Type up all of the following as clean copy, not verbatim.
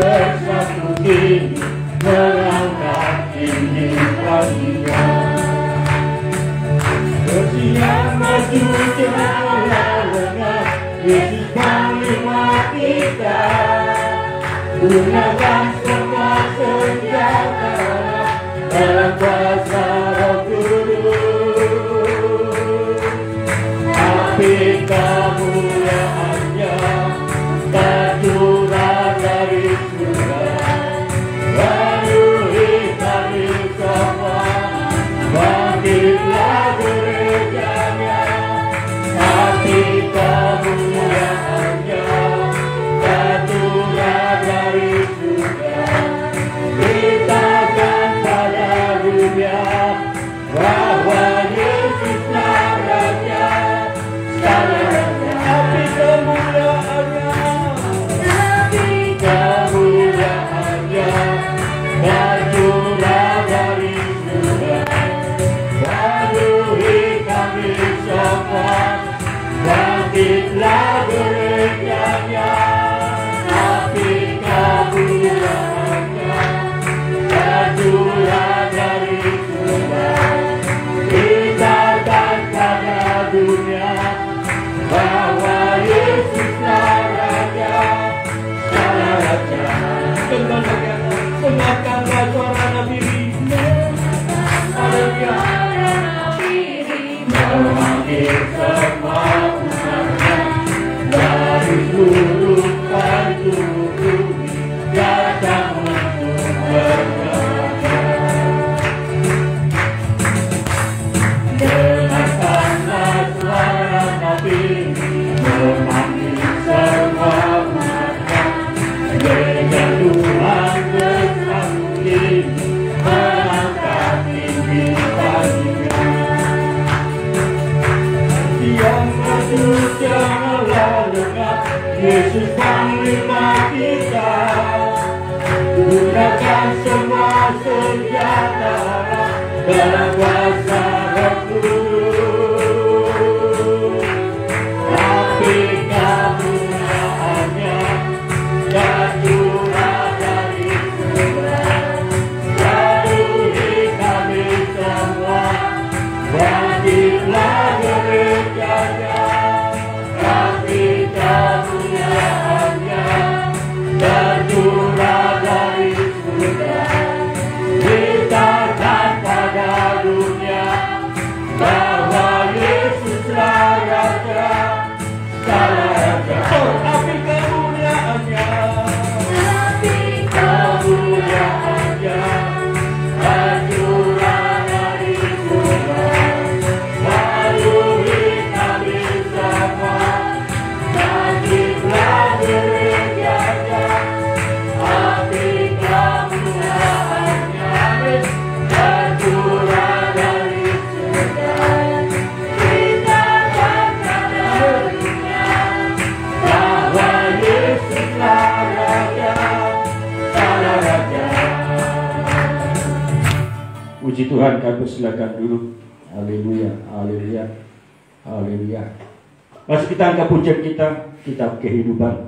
bersatu kini mengangkat ini baginya. Bersiap maju jalan dengan Yesus panglima kita. Gunakan semua senjata dalam kuasa Roh Kudus. Api kemuliaannya tercurah dari surga, penuhi kami semua. Bangkitlah gerejanya. Api kemuliaannya tercurah dari surga, beritakan pada dunia bahwa Yesuslah Raja, segala raja. Api kemuliaannya, api kemuliaannya tercurah dari surga, penuhi kami semua. Bangkitlah gerejanya. Api kemuliaannya tercurah dari surga, beritakan pada dunia bahwa Yesuslah Raja, segala raja. Dengarkanlah suara Nabi. Haleluya. Memanggil semua umatnya dari seluruh penjuru bumi, datang untuk beribadah. Dengarkanlah suara Nabi, memanggil semua umatnya dengan Tuhan bersatu kini mengangkat tinggi baginya. Yang maju janganlah lengah, Yesus panglima kita. Gunakan semua senjata dalam kuasa Roh Kudus. Api kemuliaannya tercurah dari surga, penuhi kami semua. Bangkitlah gerejanya. Api kemuliaannya tercurah dari surga, beritakan pada dunia bahwa Yesuslah Raja, segala raja. Api kemuliaannya, api kemuliaannya tercurah dari surga, penuhi kami semua. Bangkitlah gerejanya. Api kemuliaannya tercurah dari surga, beritakan pada dunia bahwa Yesuslah Raja, segala raja. Puji Tuhan, kami persilakan dulu. Haleluya, haleluya, haleluya. Mari kita angkat pujian kita, kitab Kehidupan.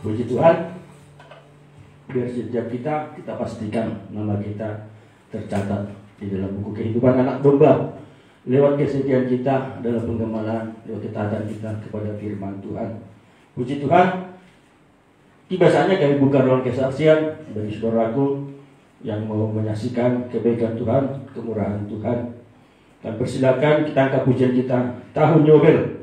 Puji Tuhan, biar setiap kita pastikan nama kita tercatat di dalam buku kehidupan anak domba lewat kesetiaan kita dalam penggemalan, lewat ketaatan kita kepada firman Tuhan. Puji Tuhan, tiba saatnya kami buka ruang kesaksian bagi saudaraku yang mau menyaksikan kebaikan Tuhan, kemurahan Tuhan. Dan persilakan kita angkat pujian kita, Tahun Yobel.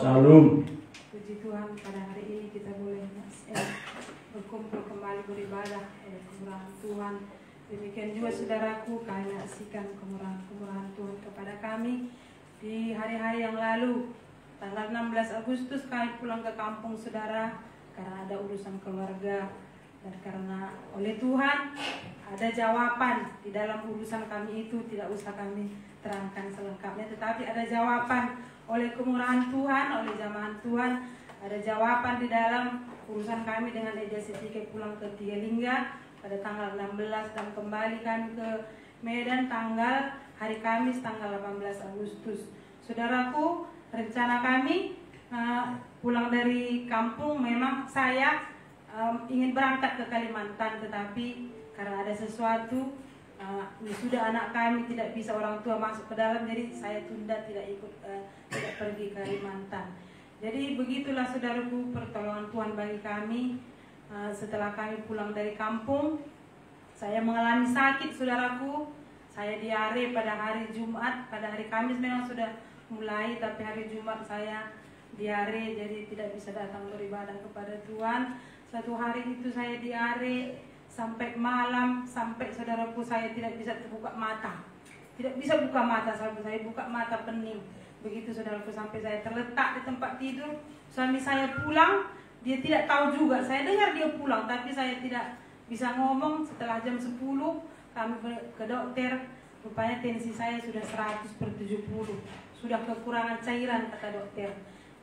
Salam. Puji Tuhan, pada hari ini kita boleh berkumpul kembali beribadah oleh kemurahan Tuhan. Demikian juga saudaraku, kami menyaksikan kemurahan Tuhan kepada kami di hari-hari yang lalu. Tanggal 16 Agustus kami pulang ke kampung saudara karena ada urusan keluarga, dan karena oleh Tuhan ada jawaban di dalam urusan kami itu. Tidak usah kami terangkan selengkapnya, tetapi ada jawaban oleh kemurahan Tuhan, oleh jamahan Tuhan. Ada jawaban di dalam urusan kami dengan Eja Setike pulang ke Tigalingga pada tanggal 16 dan kembali kami ke Medan hari Kamis tanggal 18 Agustus. Saudaraku, rencana kami pulang dari kampung, memang saya ingin berangkat ke Kalimantan, tetapi karena ada sesuatu, sudah anak kami tidak bisa orang tua masuk ke dalam, jadi saya tunda, tidak pergi ke Kalimantan. Jadi begitulah saudaraku pertolongan Tuhan bagi kami. Setelah kami pulang dari kampung, saya mengalami sakit saudaraku. Saya diare pada hari Jumat. Pada hari Kamis memang sudah mulai, tapi hari Jumat saya diare, jadi tidak bisa datang beribadah kepada Tuhan. Suatu hari itu saya diare sampai malam, sampai saudaraku saya tidak bisa buka mata. Tidak bisa buka mata, saya buka mata pening. Begitu saudaraku, sampai saya terletak di tempat tidur. Suami saya pulang, dia tidak tahu juga. Saya dengar dia pulang, tapi saya tidak bisa ngomong. Setelah jam 10 kami ke dokter. Rupanya tensi saya sudah 100/70. Sudah kekurangan cairan, kata dokter.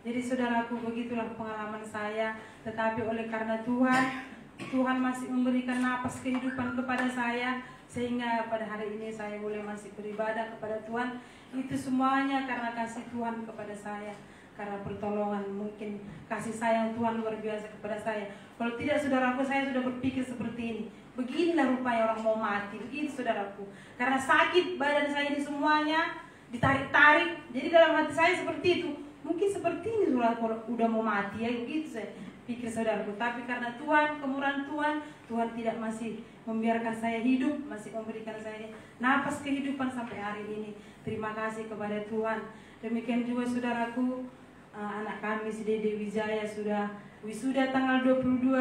Jadi saudaraku, begitulah pengalaman saya. Tetapi oleh karena Tuhan masih memberikan napas kehidupan kepada saya, sehingga pada hari ini saya boleh masih beribadah kepada Tuhan. Itu semuanya karena kasih Tuhan kepada saya. karena pertolongan, mungkin kasih sayang Tuhan luar biasa kepada saya. Kalau tidak saudaraku, saya sudah berpikir seperti ini. Beginilah rupanya orang mau mati, begitu saudaraku. Karena sakit badan saya ini semuanya ditarik-tarik. Jadi dalam hati saya seperti itu. Mungkin seperti ini saudara udah mau mati ya, begitu saya pikir saudaraku. Tapi karena Tuhan, kemurahan Tuhan, Tuhan tidak masih membiarkan saya hidup, masih memberikan saya napas kehidupan sampai hari ini. Terima kasih kepada Tuhan. Demikian juga saudaraku, anak kami si Dede Wijaya sudah wisuda tanggal 22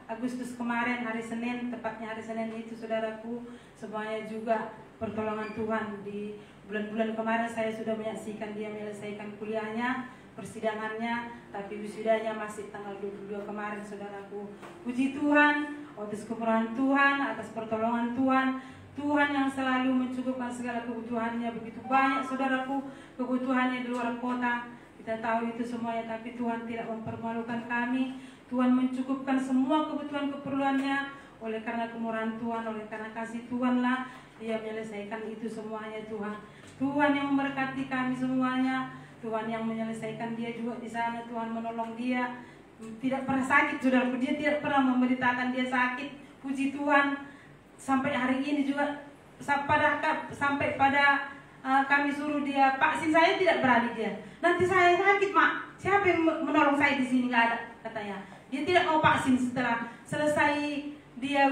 Agustus kemarin, hari Senin, tepatnya hari Senin itu saudaraku. Semuanya juga pertolongan Tuhan. Di bulan-bulan kemarin saya sudah menyaksikan dia menyelesaikan kuliahnya, persidangannya, tapi wisudanya masih tanggal 22 kemarin saudaraku. Puji Tuhan atas kemurahan Tuhan, atas pertolongan Tuhan. Tuhan yang selalu mencukupkan segala kebutuhannya. Begitu banyak saudaraku kebutuhannya di luar kota, kita tahu itu semuanya, tapi Tuhan tidak mempermalukan kami. Tuhan mencukupkan semua kebutuhan keperluannya. Oleh karena kemurahan Tuhan, oleh karena kasih Tuhan lah dia menyelesaikan itu semuanya. Tuhan yang memberkati kami semuanya. Tuhan yang menyelesaikan dia juga di sana. Tuhan menolong dia, tidak pernah sakit saudaraku. Dia tidak pernah memberitakan dia sakit. Puji Tuhan. Sampai hari ini juga sampai pada kami suruh dia vaksin, saya tidak berani dia. Nanti saya sakit mak, siapa yang menolong saya di sini? Nggak ada, katanya. Dia tidak mau vaksin. Setelah selesai dia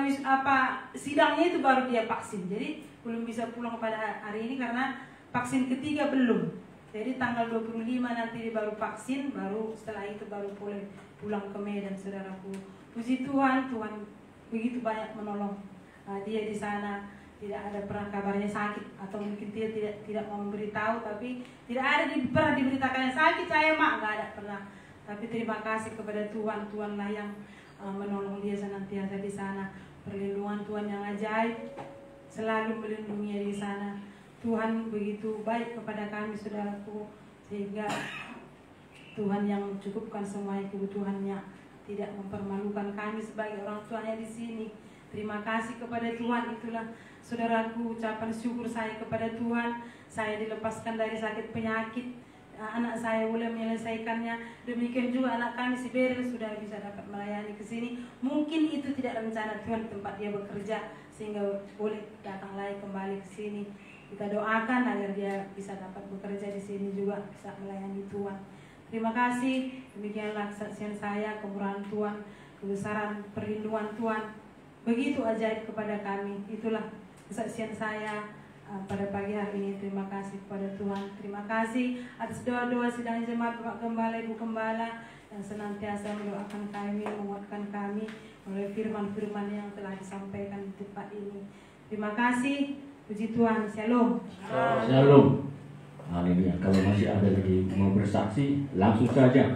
sidangnya itu baru dia vaksin. Jadi belum bisa pulang pada hari ini karena vaksin ketiga belum. Jadi tanggal 25 nanti dia baru vaksin, baru setelah itu baru boleh pulang ke Medan saudaraku. Puji Tuhan, Tuhan begitu banyak menolong dia di sana. Tidak ada pernah kabarnya sakit, atau mungkin dia tidak mau memberitahu, tapi tidak ada pernah diberitakannya sakit. Saya mak nggak ada pernah. Tapi terima kasih kepada Tuhan, Tuhanlah yang menolong dia senantiasa di sana. Perlindungan Tuhan yang ajaib selalu melindungi di sana. Tuhan begitu baik kepada kami saudaraku, sehingga Tuhan yang mencukupkan semua kebutuhannya, tidak mempermalukan kami sebagai orang tuanya di sini. Terima kasih kepada Tuhan. Itulah saudaraku ucapan syukur saya kepada Tuhan. Saya dilepaskan dari sakit penyakit, anak saya boleh menyelesaikannya. Demikian juga anak kami si Beril sudah bisa dapat melayani ke sini. Mungkin itu tidak rencana Tuhan tempat dia bekerja, sehingga boleh datang lagi kembali ke sini. Kita doakan agar dia bisa dapat bekerja di sini juga, bisa melayani Tuhan. Terima kasih. Demikianlah kesaksian saya, kemurahan Tuhan, kebesaran perlindungan Tuhan begitu ajaib kepada kami. Itulah kesaksian saya pada pagi hari ini. Terima kasih kepada Tuhan. Terima kasih atas doa-doa sidang jemaat Bapak Gembala, Ibu Gembala yang senantiasa mendoakan kami, menguatkan kami oleh firman-firman yang telah disampaikan di tempat ini. Terima kasih. Puji Tuhan. Shalom. Shalom. Haleluya. Kalau masih ada lagi mau bersaksi, langsung saja.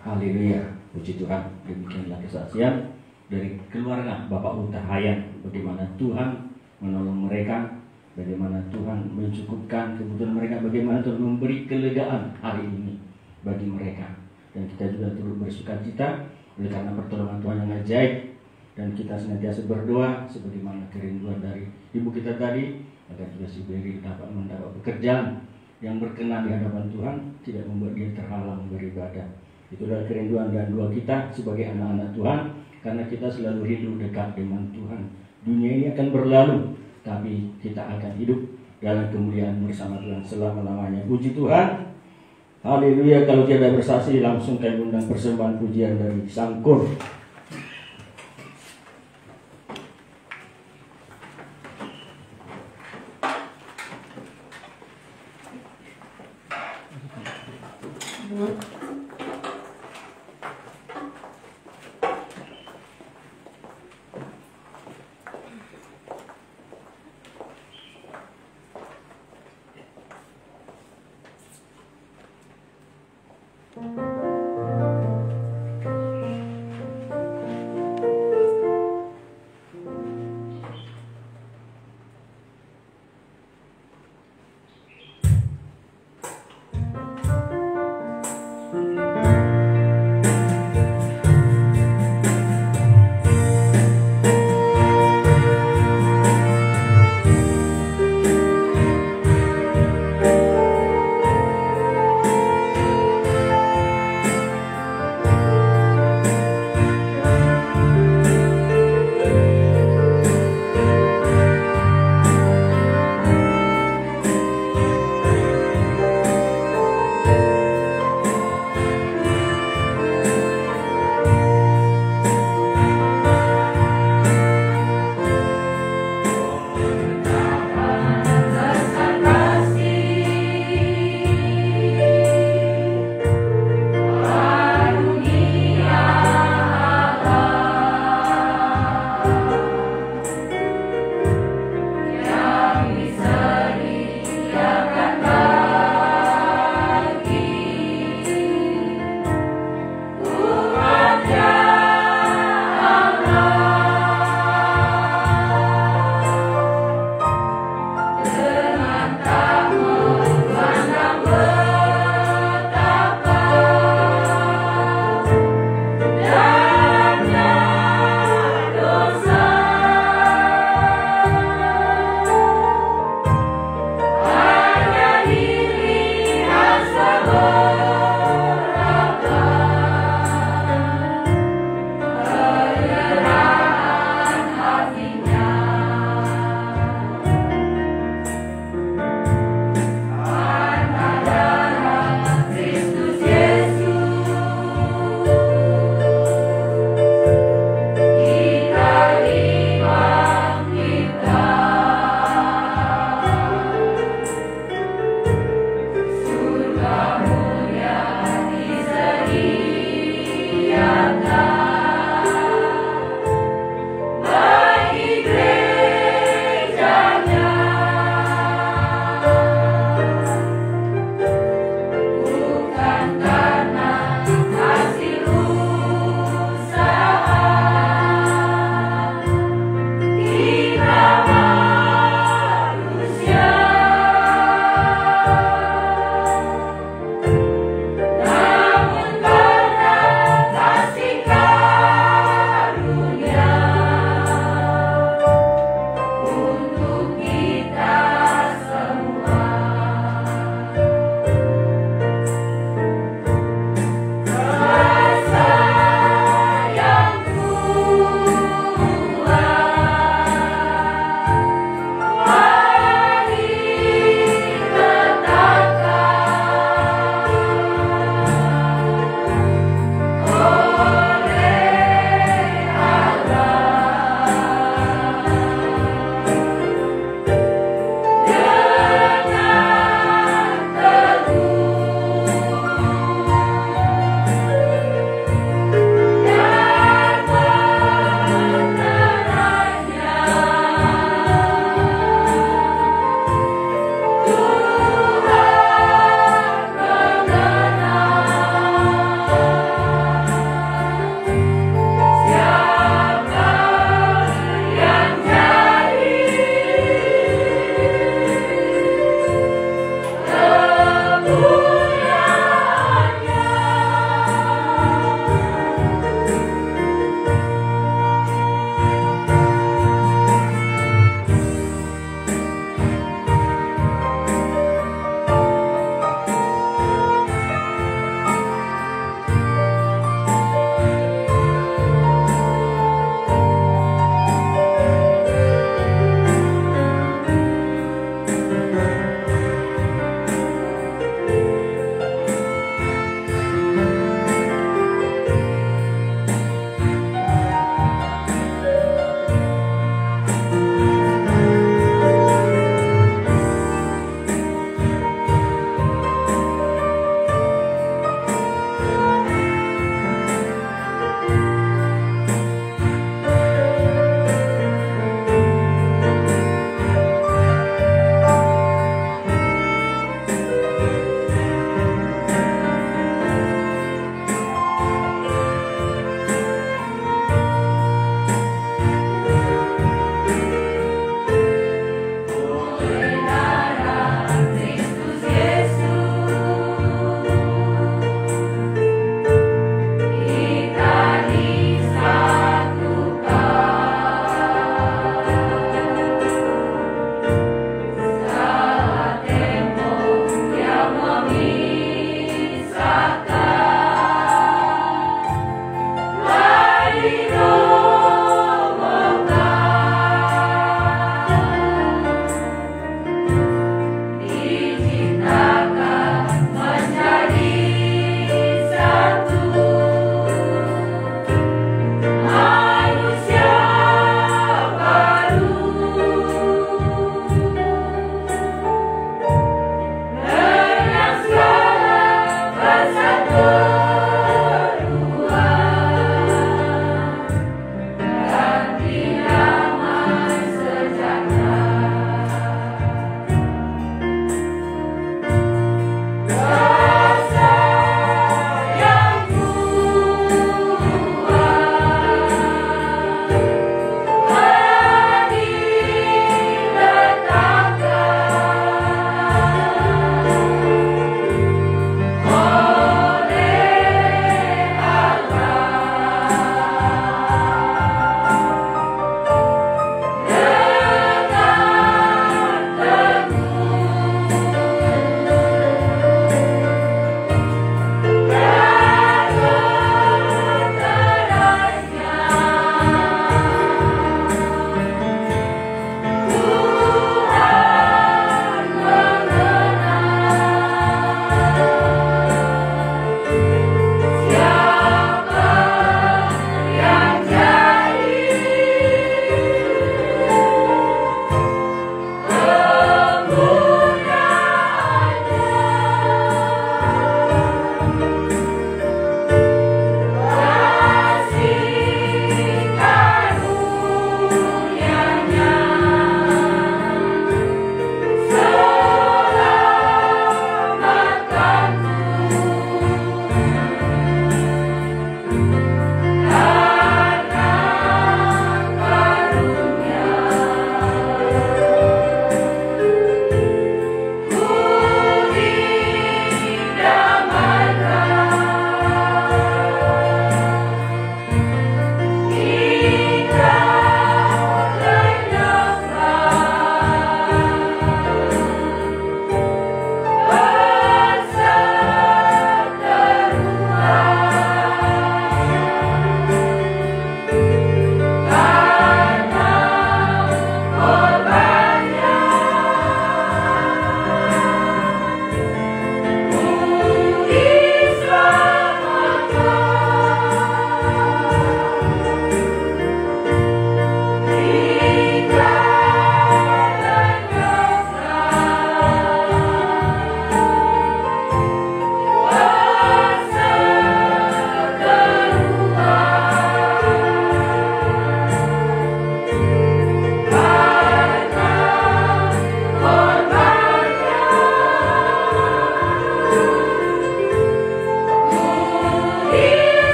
Haleluya. Puji Tuhan. Demikianlah kesaksian dari keluarga Bapak Utahayan, bagaimana Tuhan menolong mereka, bagaimana Tuhan mencukupkan kebutuhan mereka, bagaimana Tuhan memberi kelegaan hari ini bagi mereka. Dan kita juga turut bersukacita oleh karena pertolongan Tuhan yang ajaib. Dan kita senantiasa berdoa sebagaimana kerinduan dari ibu kita tadi, agar juga si Beri dapat mendapat pekerjaan yang berkenan di hadapan Tuhan, tidak membuat dia terhalang beribadah. Itulah kerinduan dan doa kita sebagai anak-anak Tuhan, karena kita selalu hidup dekat dengan Tuhan. Dunia ini akan berlalu, tapi kita akan hidup dalam kemuliaan bersama Tuhan selama-lamanya. Puji Tuhan. Haleluya. Kalau tiada bersaksi, langsung kami undang persembahan pujian dari Sangkur.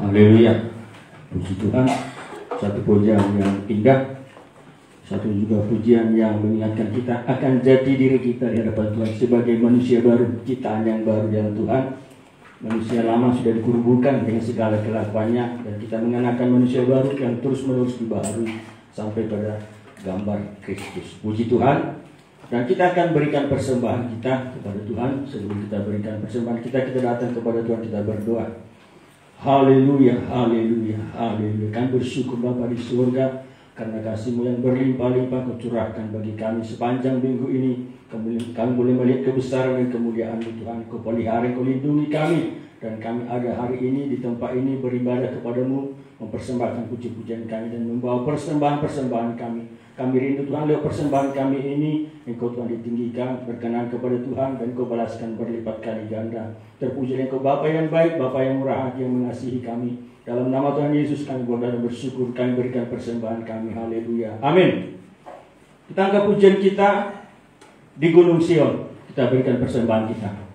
Haleluya. Puji Tuhan. Satu pujian yang indah, satu juga pujian yang mengingatkan kita akan jati diri kita di hadapan Tuhan sebagai manusia baru, ciptaan yang baru dalam Tuhan. Manusia lama sudah dikuburkan dengan segala kelakuannya, dan kita mengenakan manusia baru yang terus-menerus dibaharui sampai pada gambar Kristus. Puji Tuhan. Dan kita akan berikan persembahan kita kepada Tuhan. Sebelum kita berikan persembahan kita datang kepada Tuhan, kita berdoa. Haleluya, haleluya, haleluya. Kami bersyukur Bapa di surga, karena kasih-Mu yang berlimpah-limpah Kau curahkan bagi kami sepanjang minggu ini. Kami boleh melihat kebesaran dan kemuliaan-Mu Tuhan. Kau pelihara, Kau lindungi kami. Dan kami ada hari ini di tempat ini beribadah kepada-Mu, mempersembahkan puji-pujian kami dan membawa persembahan-persembahan kami. Kami rindu Tuhan, lewat persembahan kami ini Engkau Tuhan ditinggikan, berkenan kepada Tuhan, dan Kau balaskan berlipat kali ganda. Terpujilah Engkau Bapa yang baik, Bapa yang murah hati, yang mengasihi kami. Dalam nama Tuhan Yesus kami bersyukur, kami berikan persembahan kami. Haleluya, amin. Kita angkat pujian kita di Gunung Sion. Kita berikan persembahan kita.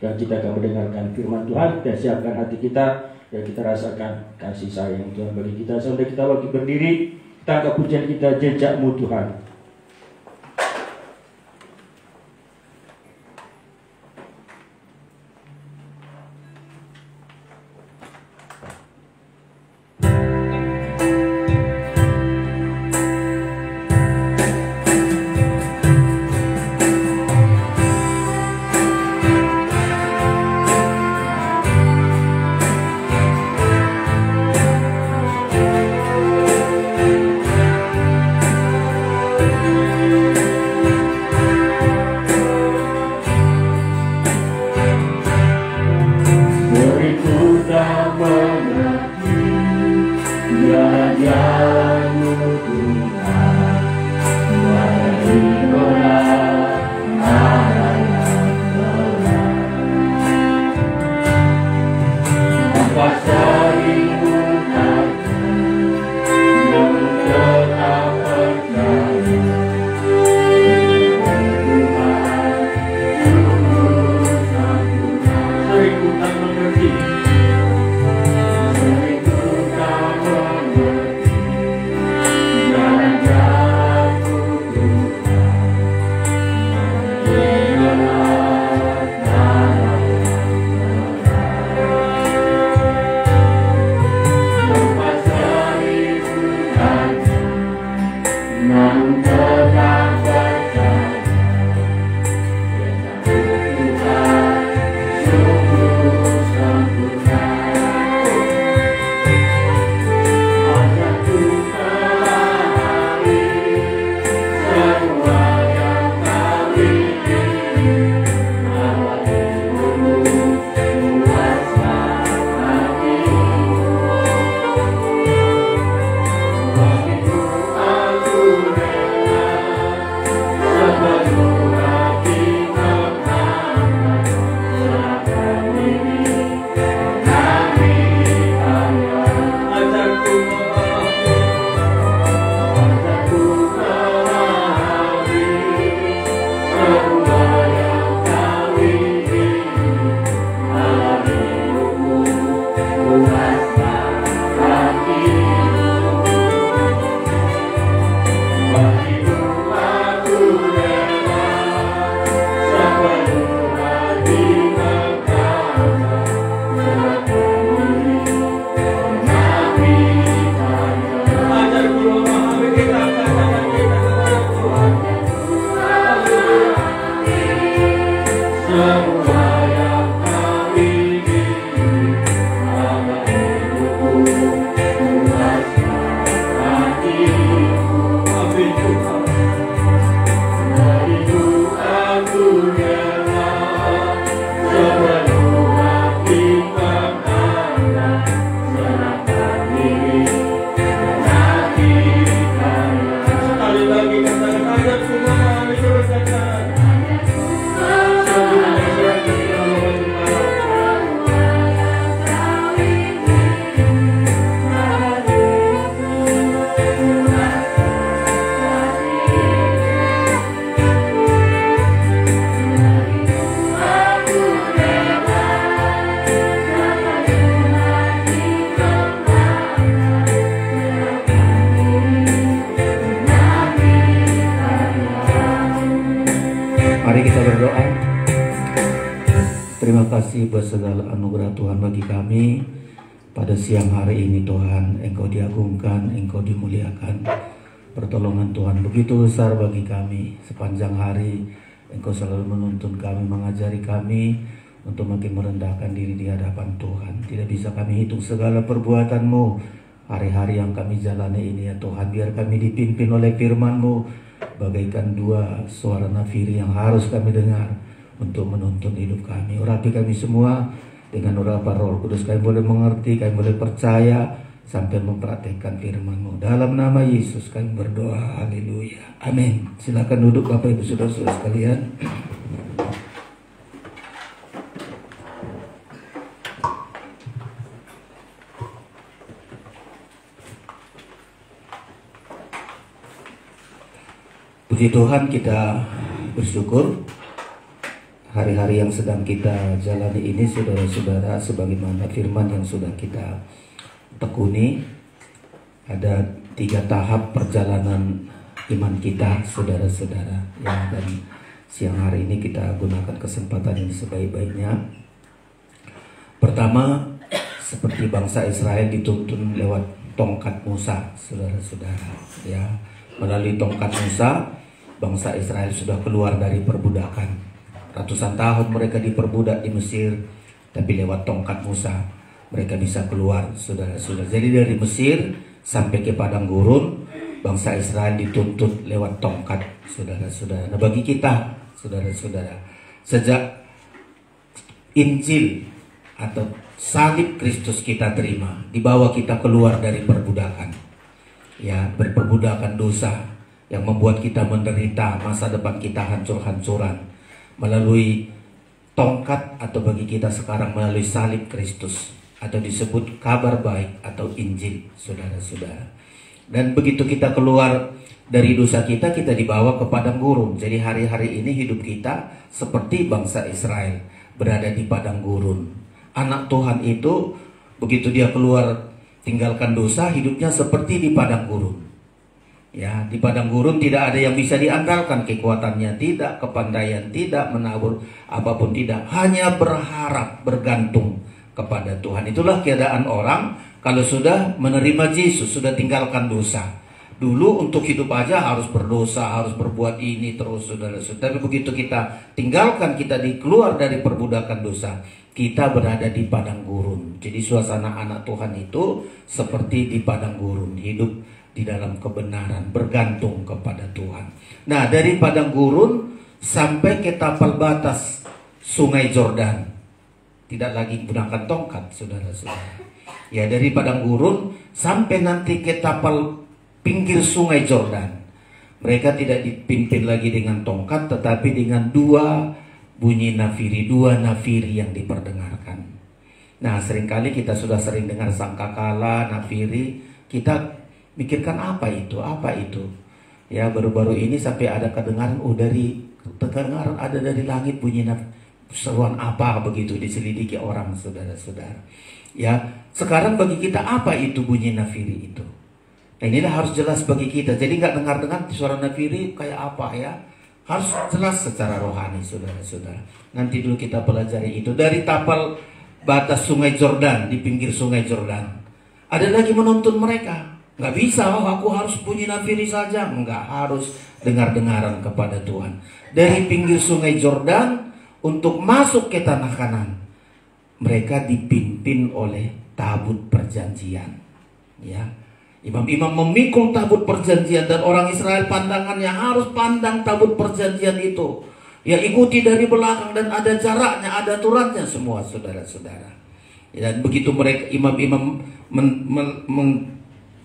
Dan kita akan mendengarkan firman Tuhan dan siapkan hati kita dan kita rasakan kasih sayang Tuhan bagi kita. Sampai kita waktu berdiri, kita angkat pujian kita, Jejak-Mu Tuhan. kasih buat segala anugerah Tuhan bagi kami. Pada siang hari ini Tuhan, Engkau diagungkan, Engkau dimuliakan. Pertolongan Tuhan begitu besar bagi kami. Sepanjang hari Engkau selalu menuntun kami, mengajari kami untuk makin merendahkan diri di hadapan Tuhan. Tidak bisa kami hitung segala perbuatan-Mu hari-hari yang kami jalani ini ya Tuhan. Biar kami dipimpin oleh firman-Mu bagaikan dua suara nafiri yang harus kami dengar untuk menuntun hidup kami. Urapi kami semua dengan urapan Roh Kudus. Kami boleh mengerti, kami boleh percaya sampai mempraktekkan firman-Mu. Dalam nama Yesus kami berdoa. Haleluya. Amin. Silakan duduk Bapak Ibu Saudara-saudara sekalian. Puji Tuhan, kita bersyukur hari-hari yang sedang kita jalani ini saudara-saudara, sebagaimana firman yang sudah kita tekuni. Ada 3 tahap perjalanan iman kita saudara-saudara ya, dan siang hari ini kita gunakan kesempatan ini sebaik-baiknya. Pertama, seperti bangsa Israel dituntun lewat tongkat Musa saudara-saudara ya. Melalui tongkat Musa, bangsa Israel sudah keluar dari perbudakan. Ratusan tahun mereka diperbudak di Mesir, tapi lewat tongkat Musa mereka bisa keluar, saudara-saudara. Jadi dari Mesir sampai ke padang gurun, bangsa Israel dituntut lewat tongkat, saudara-saudara. Nah, bagi kita, saudara-saudara, sejak Injil atau salib Kristus kita terima, dibawa kita keluar dari perbudakan, ya, berperbudakan dosa yang membuat kita menderita, masa depan kita hancur-hancuran. Melalui tongkat atau bagi kita sekarang melalui salib Kristus, atau disebut kabar baik atau Injil, saudara-saudara. Dan begitu kita keluar dari dosa kita, kita dibawa ke padang gurun. Jadi hari-hari ini hidup kita seperti bangsa Israel, berada di padang gurun. Anak Tuhan itu begitu dia keluar tinggalkan dosa, hidupnya seperti di padang gurun. Ya, di padang gurun tidak ada yang bisa diandalkan, kekuatannya tidak, kepandaian tidak, menabur apapun tidak, hanya berharap, bergantung kepada Tuhan. Itulah keadaan orang kalau sudah menerima Yesus, sudah tinggalkan dosa. Dulu untuk hidup aja harus berdosa, harus berbuat ini terus, saudara-saudara. Tapi begitu kita tinggalkan, kita keluar dari perbudakan dosa, kita berada di padang gurun. Jadi suasana anak Tuhan itu seperti di padang gurun, hidup di dalam kebenaran, bergantung kepada Tuhan. Nah, dari padang gurun sampai ke tapal batas Sungai Yordan, tidak lagi gunakan tongkat, saudara-saudara. Ya, dari padang gurun sampai nanti ke tapal pinggir Sungai Yordan, mereka tidak dipimpin lagi dengan tongkat, tetapi dengan 2 bunyi nafiri, 2 nafiri yang diperdengarkan. Nah, seringkali kita sudah sering dengar sangkakala, nafiri, kita mikirkan apa itu? Ya, baru-baru ini sampai ada kedengaran, kedengaran ada dari langit bunyi seruan apa begitu, diselidiki orang, saudara-saudara. Ya, sekarang bagi kita apa itu bunyi nafiri itu? Nah, inilah harus jelas bagi kita. Jadi nggak dengar-dengar suara nafiri kayak apa ya? Harus jelas secara rohani, saudara-saudara. Nanti dulu kita pelajari itu. Dari tapal batas Sungai Yordan, di pinggir Sungai Yordan, ada lagi menuntun mereka. Nggak bisa, aku harus bunyi nafiri saja. Nggak, harus dengar-dengaran kepada Tuhan. Dari pinggir Sungai Yordan untuk masuk ke tanah Kanan, mereka dipimpin oleh tabut perjanjian. Ya, imam-imam memikul tabut perjanjian, dan orang Israel pandangannya harus pandang tabut perjanjian itu. Ya, ikuti dari belakang, dan ada jaraknya, ada aturannya semua, saudara-saudara. Dan begitu mereka imam-imam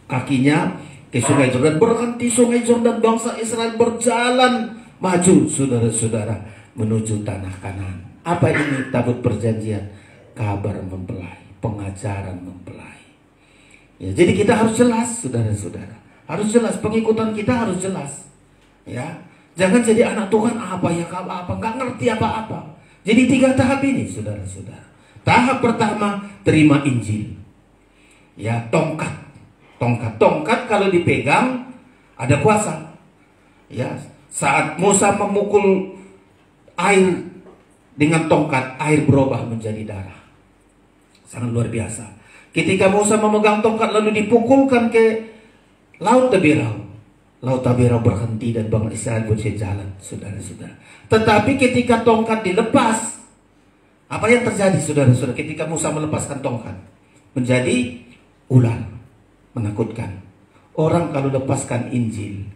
kakinya ke Sungai Yordan, berhenti Sungai Yordan, bangsa Israel berjalan maju, saudara-saudara, menuju tanah Kanan. Apa ini tabut perjanjian? Kabar mempelai, pengajaran mempelai. Ya, jadi kita harus jelas, saudara-saudara. Harus jelas, pengikutan kita harus jelas. Ya, jangan jadi anak Tuhan apa, nggak ngerti apa-apa. Jadi 3 tahap ini, saudara-saudara. Tahap pertama, terima Injil. Ya, tongkat kalau dipegang ada kuasa. Ya, saat Musa memukul air dengan tongkat, air berubah menjadi darah. Sangat luar biasa. Ketika Musa memegang tongkat lalu dipukulkan ke Laut Teberau. Laut Teberau berhenti dan bangsa Israel bisa jalan, saudara-saudara. Tetapi ketika tongkat dilepas, apa yang terjadi, saudara-saudara? Ketika Musa melepaskan tongkat, menjadi ular, menakutkan. Orang kalau lepaskan Injil,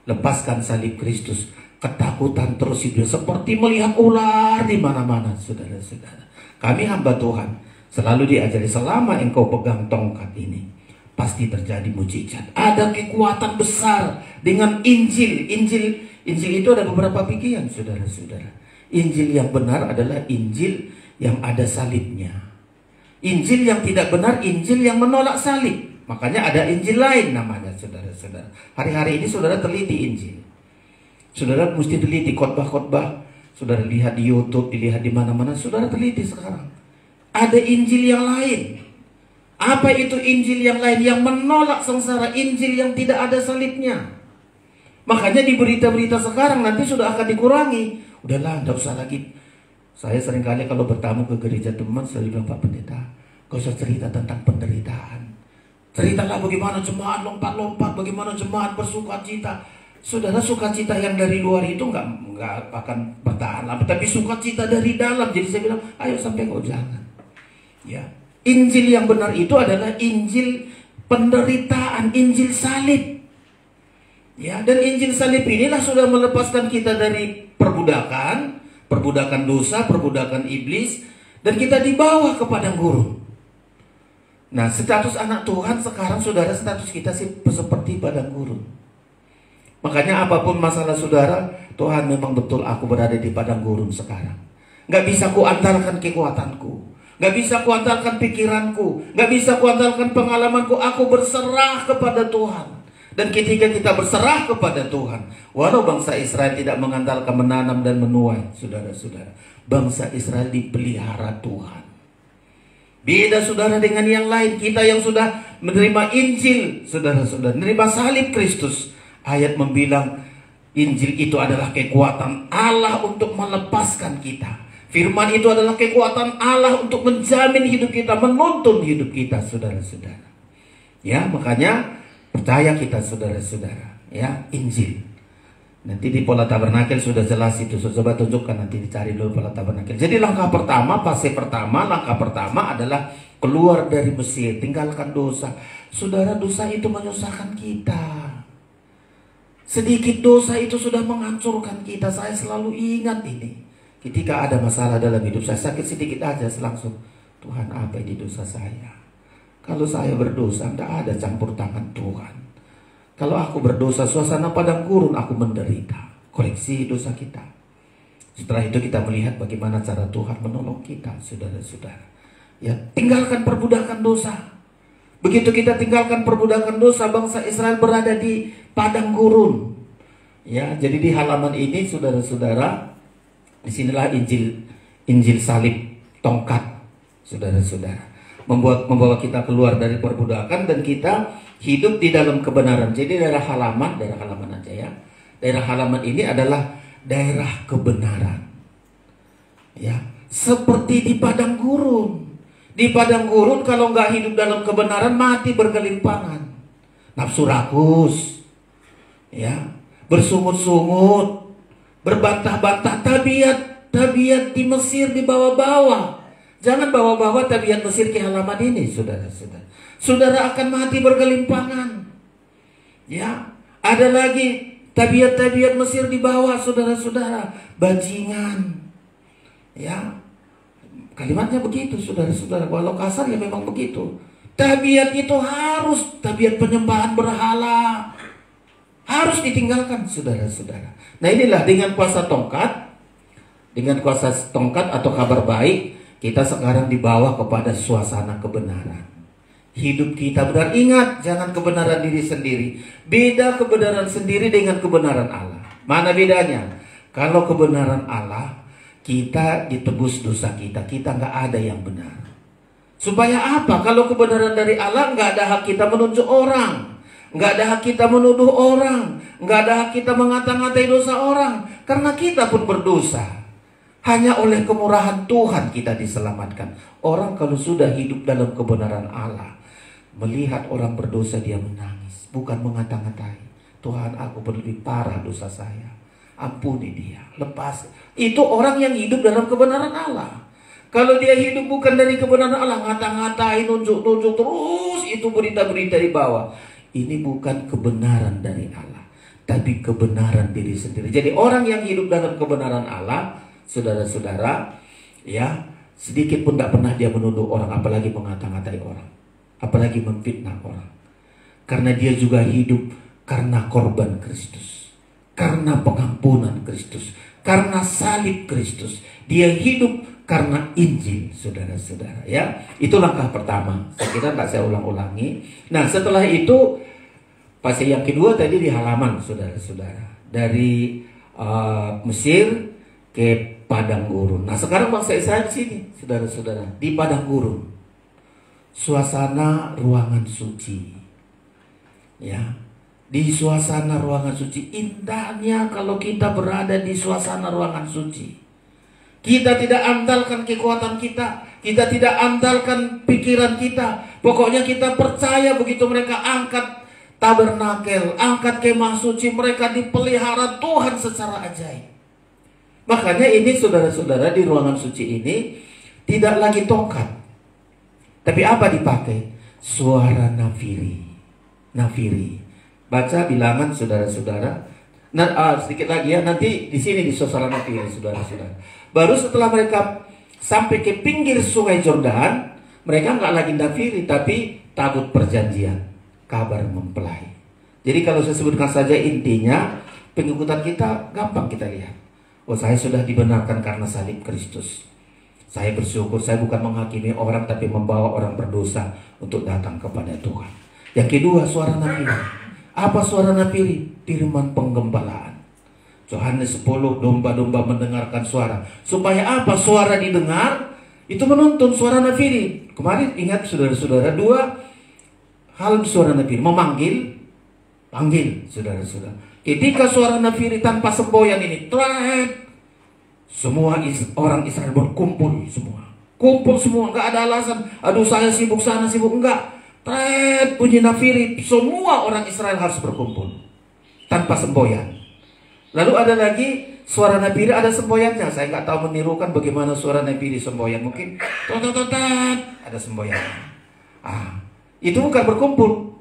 lepaskan salib Kristus, ketakutan terus hidup seperti melihat ular di mana-mana, saudara-saudara. Kami hamba Tuhan selalu diajari, selama engkau pegang tongkat ini, pasti terjadi mujizat. Ada kekuatan besar dengan Injil. Injil itu ada beberapa bagian, saudara-saudara. Injil yang benar adalah Injil yang ada salibnya. Injil yang tidak benar, Injil yang menolak salib. Makanya ada Injil lain namanya, saudara-saudara. Hari-hari ini saudara teliti Injil. Saudara mesti teliti khotbah-khotbah. Saudara lihat di YouTube, dilihat di mana-mana. Saudara teliti sekarang. Ada Injil yang lain. Apa itu Injil yang lain? Yang menolak sengsara, Injil yang tidak ada salibnya. Makanya di berita-berita sekarang nanti sudah akan dikurangi. Udahlah, tidak usah lagi. Saya seringkali kalau bertamu ke gereja teman, saya bilang, Pak Pendeta, kau usah cerita tentang penderitaan. Ceritalah bagaimana jemaat lompat-lompat, bagaimana jemaat bersukacita. Saudara, sukacita yang dari luar itu nggak akan bertahan lama, tapi sukacita dari dalam. Jadi saya bilang, ayo sampai kau jangan. Ya, Injil yang benar itu adalah Injil penderitaan, Injil salib. Ya, dan Injil salib inilah sudah melepaskan kita dari perbudakan dosa, perbudakan iblis, dan kita dibawa ke padang gurun. Nah, status anak Tuhan sekarang, saudara, status kita seperti padang gurun. Makanya apapun masalah saudara, Tuhan memang betul aku berada di padang gurun sekarang. Gak bisa kuandalkan kekuatanku, gak bisa kuandalkan pikiranku, gak bisa kuandalkan pengalamanku. Aku berserah kepada Tuhan. Dan ketika kita berserah kepada Tuhan, walau bangsa Israel tidak mengandalkan menanam dan menuai, saudara-saudara, bangsa Israel dipelihara Tuhan. Beda saudara dengan yang lain. Kita yang sudah menerima Injil, saudara-saudara, menerima salib Kristus. Ayat membilang Injil itu adalah kekuatan Allah untuk melepaskan kita. Firman itu adalah kekuatan Allah untuk menjamin hidup kita, menuntun hidup kita, saudara-saudara. Ya, makanya percaya kita, saudara-saudara. Ya, Injil. Nanti di Pola Tabernakel sudah jelas itu. Coba tunjukkan, nanti dicari dulu Pola Tabernakel. Jadi langkah pertama adalah keluar dari Mesir, tinggalkan dosa. Saudara, dosa itu menyusahkan kita. Sedikit dosa itu sudah menghancurkan kita. Saya selalu ingat ini. Ketika ada masalah dalam hidup saya, sakit sedikit aja, langsung, Tuhan, apa ini dosa saya? Kalau saya berdosa, tidak ada campur tangan Tuhan. Kalau aku berdosa, suasana padang gurun, aku menderita. Koreksi dosa kita. Setelah itu kita melihat bagaimana cara Tuhan menolong kita, saudara-saudara. Ya, tinggalkan perbudakan dosa. Begitu kita tinggalkan perbudakan dosa, bangsa Israel berada di padang gurun. Ya, jadi di halaman ini, saudara-saudara, disinilah Injil salib tongkat, saudara-saudara. Membawa kita keluar dari perbudakan dan kita hidup di dalam kebenaran. Jadi daerah halaman aja ya. Daerah halaman ini adalah daerah kebenaran. Ya, seperti di padang gurun. Di padang gurun kalau nggak hidup dalam kebenaran, mati bergelimpangan. Nafsu rakus, ya, bersungut-sungut, berbantah-bantah, tabiat di Mesir dibawa-bawa. Jangan bawa-bawa tabiat Mesir ke halaman ini, saudara-saudara. Saudara akan mati bergelimpangan. Ya, ada lagi tabiat-tabiat Mesir dibawa, saudara-saudara. Bajingan. Ya, kalimatnya begitu, saudara-saudara. Walau kasar ya memang begitu. Tabiat itu harus tabiat penyembahan berhala. Harus ditinggalkan, saudara-saudara. Nah, inilah dengan kuasa tongkat. Dengan kuasa tongkat atau kabar baik, kita sekarang dibawa kepada suasana kebenaran. Hidup kita benar. Ingat, jangan kebenaran diri sendiri. Beda kebenaran sendiri dengan kebenaran Allah. Mana bedanya? Kalau kebenaran Allah, kita ditebus dosa kita. Kita nggak ada yang benar. Supaya apa? Kalau kebenaran dari Allah, nggak ada hak kita menunjuk orang. Nggak ada hak kita menuduh orang. Nggak ada hak kita mengata-ngatai dosa orang. Karena kita pun berdosa. Hanya oleh kemurahan Tuhan kita diselamatkan. Orang kalau sudah hidup dalam kebenaran Allah, melihat orang berdosa dia menangis, bukan mengata-ngatai. Tuhan, aku berlebih parah dosa saya, ampuni dia, lepas. Itu orang yang hidup dalam kebenaran Allah. Kalau dia hidup bukan dari kebenaran Allah, ngata-ngatai, nunjuk-nunjuk terus, itu berita-berita di bawah. Ini bukan kebenaran dari Allah, tapi kebenaran diri sendiri. Jadi orang yang hidup dalam kebenaran Allah, saudara-saudara, ya, sedikit pun tidak pernah dia menuduh orang, apalagi mengata-ngatai orang, apalagi memfitnah orang. Karena dia juga hidup karena korban Kristus, karena pengampunan Kristus, karena salib Kristus. Dia hidup karena Injil, saudara-saudara, ya. Itu langkah pertama. Saya kira tak saya ulang-ulangi. Nah, setelah itu fase yang kedua tadi di halaman, saudara-saudara, dari Mesir ke padang gurun. Nah, sekarang bangsa Israel di sini, saudara-saudara, di padang gurun. Suasana ruangan suci. Ya. Di suasana ruangan suci, indahnya kalau kita berada di suasana ruangan suci. Kita tidak andalkan kekuatan kita, kita tidak andalkan pikiran kita. Pokoknya kita percaya begitu mereka angkat tabernakel, angkat kemah suci, mereka dipelihara Tuhan secara ajaib. Makanya ini saudara-saudara, di ruangan suci ini tidak lagi tongkat, tapi apa dipakai? Suara nafiri. Nafiri. Baca Bilangan, saudara-saudara. Nah, sedikit lagi ya, nanti di sini di suasana nafiri, saudara-saudara. Baru setelah mereka sampai ke pinggir sungai Yordan, mereka nggak lagi nafiri, tapi tabut perjanjian, kabar mempelai. Jadi kalau saya sebutkan saja intinya, pengikutan kita gampang kita lihat. Oh, saya sudah dibenarkan karena salib Kristus. Saya bersyukur, saya bukan menghakimi orang, tapi membawa orang berdosa untuk datang kepada Tuhan. Yang kedua, suara nafiri. Apa suara nafiri? Firman penggembalaan. Yohanes 10, domba-domba mendengarkan suara. Supaya apa? Suara didengar, itu menuntun suara nafiri. Kemarin ingat saudara-saudara, dua hal suara nafiri. Memanggil, panggil, saudara-saudara. Ketika suara nafiri tanpa semboyan ini, semua orang Israel berkumpul semua. Kumpul semua, nggak ada alasan. Aduh, saya sibuk sana, sibuk enggak. Bunyi nafiri, semua orang Israel harus berkumpul tanpa semboyan. Lalu ada lagi suara nafiri, ada semboyannya. Saya nggak tahu menirukan bagaimana suara nafiri semboyan. Mungkin ada semboyan. Itu bukan berkumpul.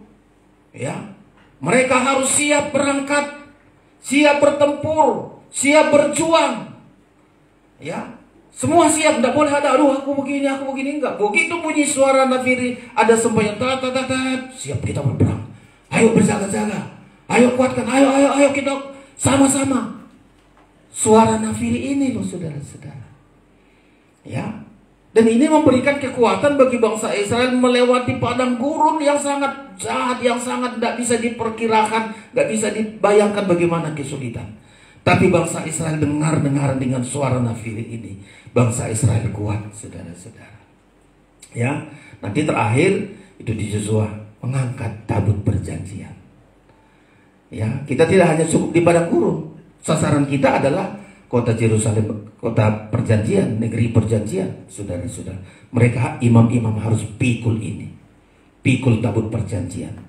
Ya, mereka harus siap berangkat, siap bertempur, siap berjuang. Ya, semua siap, tidak boleh ada aduh aku begini enggak. Begitu bunyi suara nafiri, ada semboyan, siap kita berperang. Ayo berjaga-jaga. Ayo kuatkan, ayo kita sama-sama. Suara nafiri ini loh saudara-saudara. Ya. Dan ini memberikan kekuatan bagi bangsa Israel melewati padang gurun yang sangat jahat, yang sangat tidak bisa diperkirakan, tidak bisa dibayangkan bagaimana kesulitan. Tapi bangsa Israel dengar dengan suara nafiri ini. Bangsa Israel kuat, saudara-saudara. Ya, nanti terakhir itu di Yosua mengangkat tabut perjanjian. Ya, kita tidak hanya cukup di padang gurun. Sasaran kita adalah kota Yerusalem, kota perjanjian, negeri perjanjian, saudara-saudara. Mereka imam-imam harus pikul ini, pikul tabut perjanjian,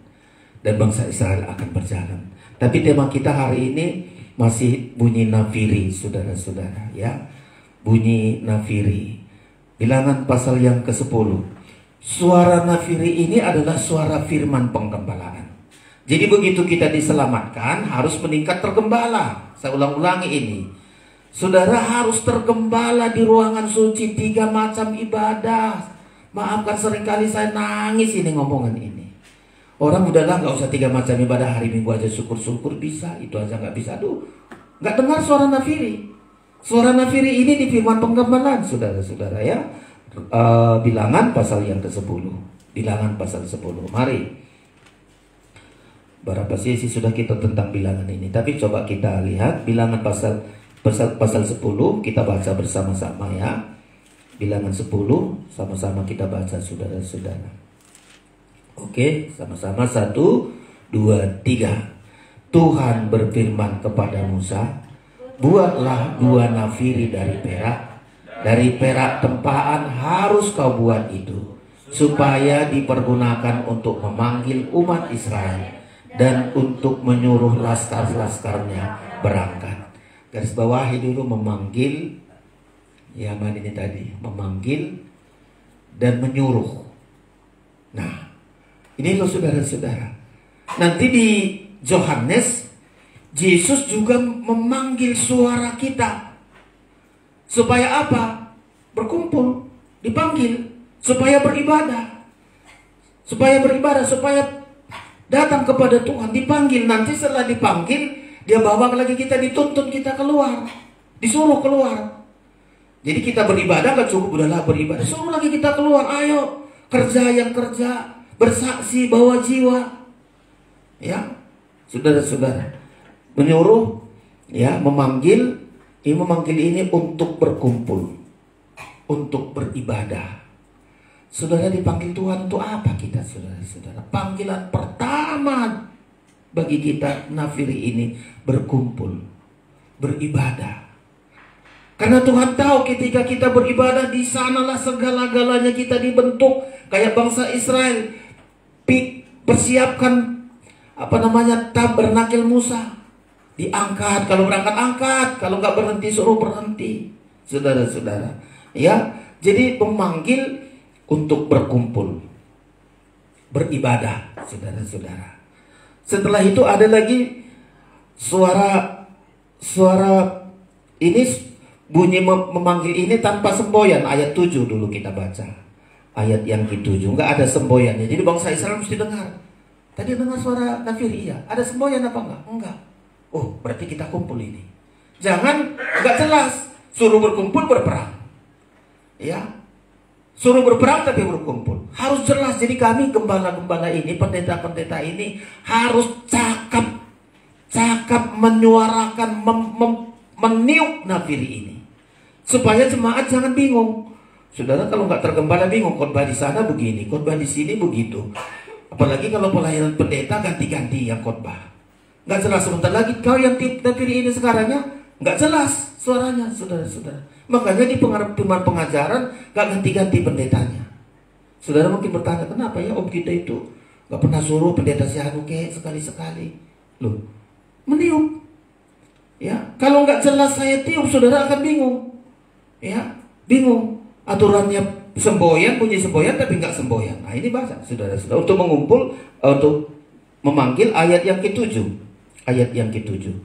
dan bangsa Israel akan berjalan. Tapi tema kita hari ini masih bunyi nafiri, saudara-saudara, ya, bunyi nafiri. Bilangan pasal yang ke-10. Suara nafiri ini adalah suara firman penggembalaan. Jadi begitu kita diselamatkan, harus meningkat tergembala. Saya ulang-ulangi ini. Saudara harus tergembala di ruangan suci, 3 macam ibadah. Maafkan seringkali saya nangis ini ngomongan ini. Orang udahlah gak usah 3 macam ibadah, hari Minggu aja syukur-syukur bisa, itu aja gak bisa. Aduh, gak dengar suara nafiri. Suara nafiri ini di firman penggembalaan, saudara-saudara, ya. Bilangan pasal yang ke-10. Bilangan pasal 10. Mari. Berapa sesi sudah kita tentang bilangan ini, tapi coba kita lihat Bilangan pasal 10, kita baca bersama-sama ya. Bilangan 10 sama-sama kita baca, saudara-saudara. Oke, sama-sama 1, 2, 3. Tuhan berfirman kepada Musa, buatlah 2 nafiri dari perak tempaan harus kau buat itu, supaya dipergunakan untuk memanggil umat Israel dan untuk menyuruh laskar-laskarnya berangkat. Garis bawahi dulu memanggil, ya mana ini tadi, memanggil dan menyuruh. Nah, ini loh saudara-saudara. Nanti di Yohanes, Yesus juga memanggil suara kita. Supaya apa? Berkumpul, dipanggil, supaya beribadah. Supaya datang kepada Tuhan, dipanggil. Nanti setelah dipanggil, dia bawa lagi kita, dituntun kita keluar, disuruh keluar. Jadi kita beribadah gak cukup, udahlah beribadah, suruh lagi kita keluar. Ayo kerja, bersaksi, bawa jiwa. Ya, saudara-saudara, menyuruh, ya, memanggil ini untuk berkumpul, untuk beribadah. Saudara, dipanggil Tuhan untuk apa kita, saudara-saudara? Panggilan pertama bagi kita nafiri ini berkumpul, beribadah. Karena Tuhan tahu ketika kita beribadah, di sanalah segala-galanya kita dibentuk. Kayak bangsa Israel, persiapkan tabernakel Musa. Diangkat, kalau berangkat angkat, kalau nggak berhenti suruh berhenti. Saudara-saudara, ya. Jadi memanggil untuk berkumpul, beribadah, saudara-saudara. Setelah itu ada lagi suara ini, bunyi memanggil ini tanpa semboyan. Ayat 7 dulu kita baca. Ayat yang ke-7, nggak ada semboyannya. Jadi bangsa Israel mesti dengar. Tadi dengar suara nafiri, iya. Ada semboyan apa enggak? Enggak. Oh, berarti kita kumpul ini. Jangan nggak jelas. Suruh berkumpul berperang. Ya. Suruh berperang tapi berkumpul. Harus jelas. Jadi kami gembala-gembala ini, pendeta-pendeta ini harus cakap menyuarakan, meniup nafiri ini. Supaya jemaat jangan bingung. Saudara, kalau nggak tergembala bingung, khotbah di sana begini, khotbah di sini begitu. Apalagi kalau pelayanan pendeta ganti-ganti yang khotbah. Nggak jelas, sebentar lagi kau yang nafiri ini sekarangnya nggak jelas suaranya, saudara-saudara. Makanya di firman pengajaran nggak ganti-ganti pendetanya. Saudara mungkin bertanya, kenapa ya om kita itu nggak pernah suruh pendeta sianuke sekali-sekali? Loh, meniup. Ya, kalau nggak jelas saya tiup, saudara akan bingung. Ya, bingung. Aturannya semboyan, bunyi semboyan tapi nggak semboyan. Nah ini bahasa, saudara-saudara, untuk mengumpul, untuk memanggil ayat yang ke-7. Ayat yang ke-7.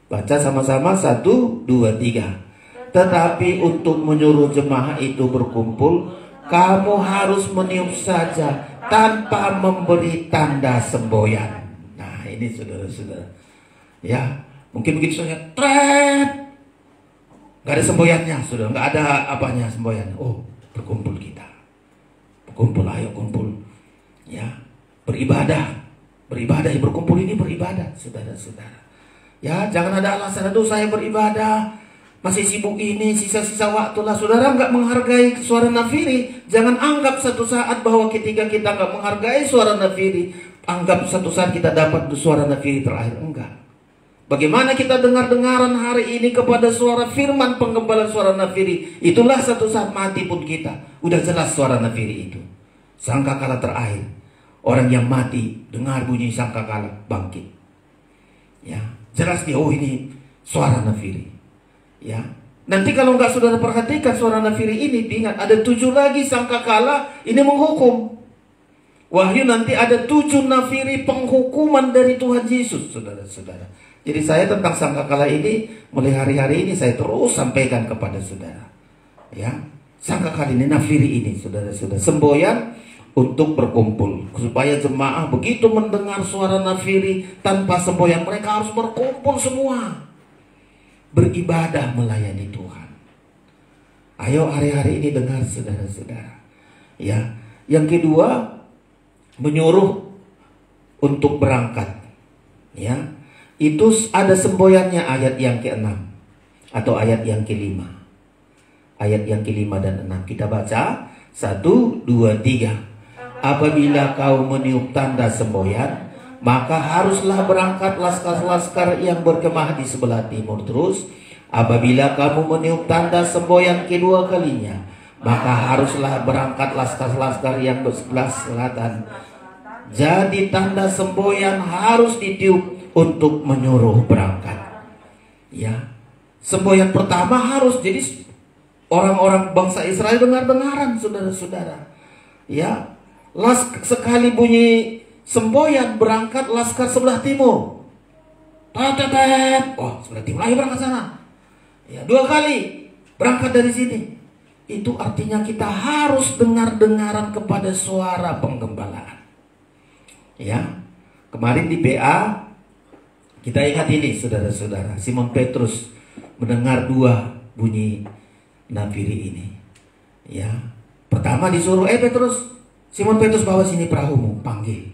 Baca sama-sama 1, 2, 3. Tetapi untuk menyuruh jemaah itu berkumpul, kamu harus meniup saja tanpa memberi tanda semboyan. Nah ini saudara-saudara. Ya, mungkin begitu saja, tret. Gak ada semboyannya, sudah nggak ada apanya semboyannya. Oh, berkumpul kita, berkumpul, ayo kumpul, ya, beribadah, ya, berkumpul ini beribadah, saudara-saudara. Ya, jangan ada alasan, aduh saya beribadah, masih sibuk ini, sisa-sisa waktu lah. Saudara nggak menghargai suara nafiri, jangan anggap satu saat bahwa ketika kita nggak menghargai suara nafiri, anggap satu saat kita dapat suara nafiri terakhir. Enggak. Bagaimana kita dengar-dengaran hari ini kepada suara firman penggembalaan suara nafiri, itulah satu saat mati pun kita udah jelas suara nafiri itu. Sangkakala terakhir, orang yang mati dengar bunyi sangkakala bangkit. Ya, jelas dia, oh ini suara nafiri. Ya, nanti kalau nggak saudara perhatikan suara nafiri ini, ingat ada 7 lagi sangkakala ini menghukum. Wahyu nanti ada 7 nafiri penghukuman dari Tuhan Yesus, saudara-saudara. Jadi saya tentang sangkakala ini, mulai hari-hari ini saya terus sampaikan kepada saudara. Ya, sangkakala ini, nafiri ini, saudara-saudara, semboyan untuk berkumpul. Supaya jemaah begitu mendengar suara nafiri tanpa semboyan, mereka harus berkumpul semua, beribadah melayani Tuhan. Ayo hari-hari ini dengar, saudara-saudara. Ya, yang kedua, menyuruh untuk berangkat. Ya, itu ada semboyannya, ayat yang ke-6 atau ayat yang ke-5. Ayat yang ke-5 dan 6 kita baca 1, 2, 3. Apabila kau meniup tanda semboyan, maka haruslah berangkat laskar-laskar yang berkemah di sebelah timur. Terus Apabila kamu meniup tanda semboyan kedua kalinya, maka haruslah berangkat laskar-laskar yang bersebelah selatan. Jadi tanda semboyan harus ditiup untuk menyuruh berangkat. Ya, semboyan pertama harus, jadi orang-orang bangsa Israel dengar-dengaran, saudara-saudara. Ya, sekali bunyi semboyan berangkat laskar sebelah timur. Tetet, oh sebelah timur lagi berangkat sana. Ya, 2 kali berangkat dari sini. Itu artinya kita harus dengar-dengaran kepada suara penggembalaan. Ya, kemarin di PA kita ingat ini, saudara-saudara. Simon Petrus mendengar 2 bunyi nafiri ini. Ya, pertama disuruh, Petrus, Simon Petrus bawa sini perahumu, panggil.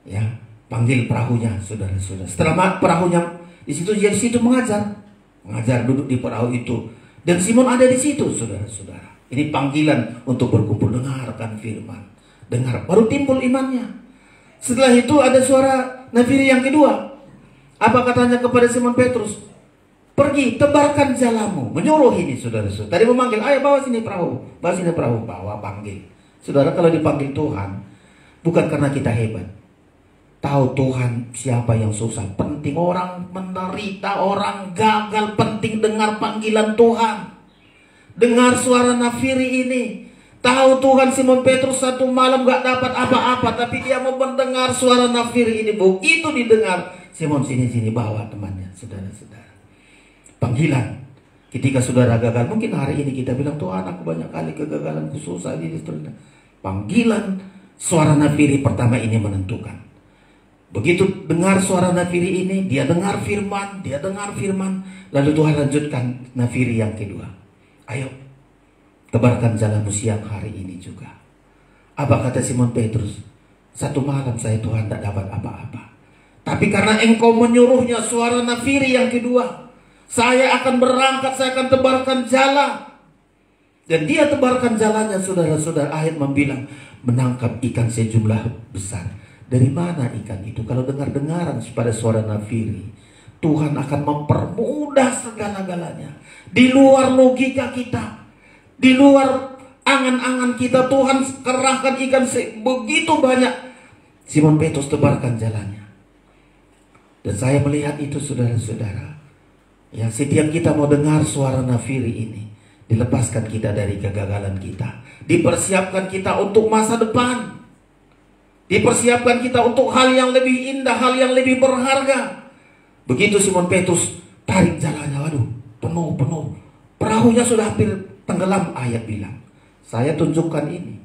Ya, panggil perahunya, saudara-saudara. Setelah perahunya di situ, dia di situ mengajar duduk di perahu itu. Dan Simon ada di situ, saudara-saudara. Ini panggilan untuk berkumpul, dengarkan firman. Dengar, baru timbul imannya. Setelah itu ada suara nafiri yang kedua. Apa katanya kepada Simon Petrus? Pergi, tebarkan jalamu. Menyuruh ini, saudara-saudara. Tadi memanggil, ayo bawa sini perahu. Bawa sini perahu, bawa, panggil. Saudara, kalau dipanggil Tuhan, bukan karena kita hebat. Tahu Tuhan siapa yang susah. Penting orang menderita, orang gagal, penting dengar panggilan Tuhan. Dengar suara nafiri ini. Tahu Tuhan, Simon Petrus satu malam gak dapat apa-apa, tapi dia mau mendengar suara nafiri ini. Begitu didengar, Simon sini bawa temannya, saudara-saudara. Panggilan. Ketika saudara gagal, mungkin hari ini kita bilang, Tuhan aku banyak kali kegagalan, susah ini. Panggilan suara nafiri pertama ini menentukan. Begitu dengar suara nafiri ini, dia dengar firman. Lalu Tuhan lanjutkan nafiri yang kedua. Ayo, tebarkan jalanmu siang hari ini juga. Apa kata Simon Petrus? Satu malam saya Tuhan tidak dapat apa-apa. Tapi karena engkau menyuruhnya, suara nafiri yang kedua, saya akan berangkat, saya akan tebarkan jala. Dan dia tebarkan jalannya, saudara-saudara. Ayat membilang, menangkap ikan sejumlah besar. Dari mana ikan itu? Kalau dengar-dengaran pada suara nafiri, Tuhan akan mempermudah segala-galanya. Di luar logika kita, di luar angan-angan kita, Tuhan kerahkan ikan begitu banyak. Simon Petrus tebarkan jalannya. Dan saya melihat itu, saudara-saudara. Ya, setiap kita mau dengar suara nafiri ini, dilepaskan kita dari kegagalan kita. Dipersiapkan kita untuk masa depan. Dipersiapkan kita untuk hal yang lebih indah, hal yang lebih berharga. Begitu Simon Petrus tarik jalannya, waduh, penuh. Perahunya sudah hampir tenggelam, ayat bilang. Saya tunjukkan ini.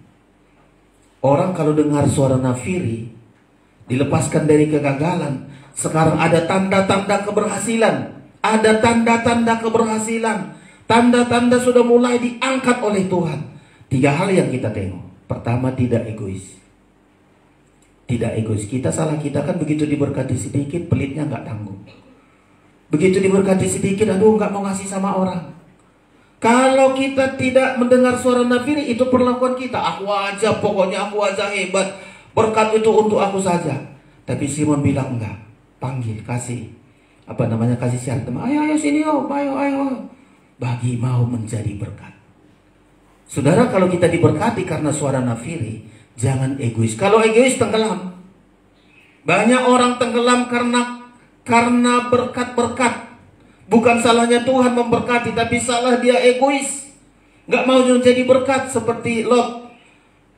Orang kalau dengar suara nafiri, dilepaskan dari kegagalan. Sekarang ada tanda-tanda keberhasilan. Ada tanda-tanda keberhasilan. Tanda-tanda sudah mulai diangkat oleh Tuhan. 3 hal yang kita tengok. Pertama, tidak egois. Tidak egois. Salah kita kan begitu diberkati sedikit, pelitnya nggak tanggung. Begitu diberkati sedikit, aduh nggak mau ngasih sama orang. Kalau kita tidak mendengar suara nafiri, itu perlakuan kita. Aku aja, pokoknya aku aja hebat. Berkat itu untuk aku saja. Tapi Simon bilang enggak. Panggil, kasih. Kasih syarat. Ayo sini, ayo. Bagi mau menjadi berkat. Saudara, kalau kita diberkati karena suara nafiri, jangan egois. Kalau egois, tenggelam. Banyak orang tenggelam karena berkat-berkat. Bukan salahnya Tuhan memberkati, tapi salah dia egois. Gak mau menjadi berkat seperti Lot.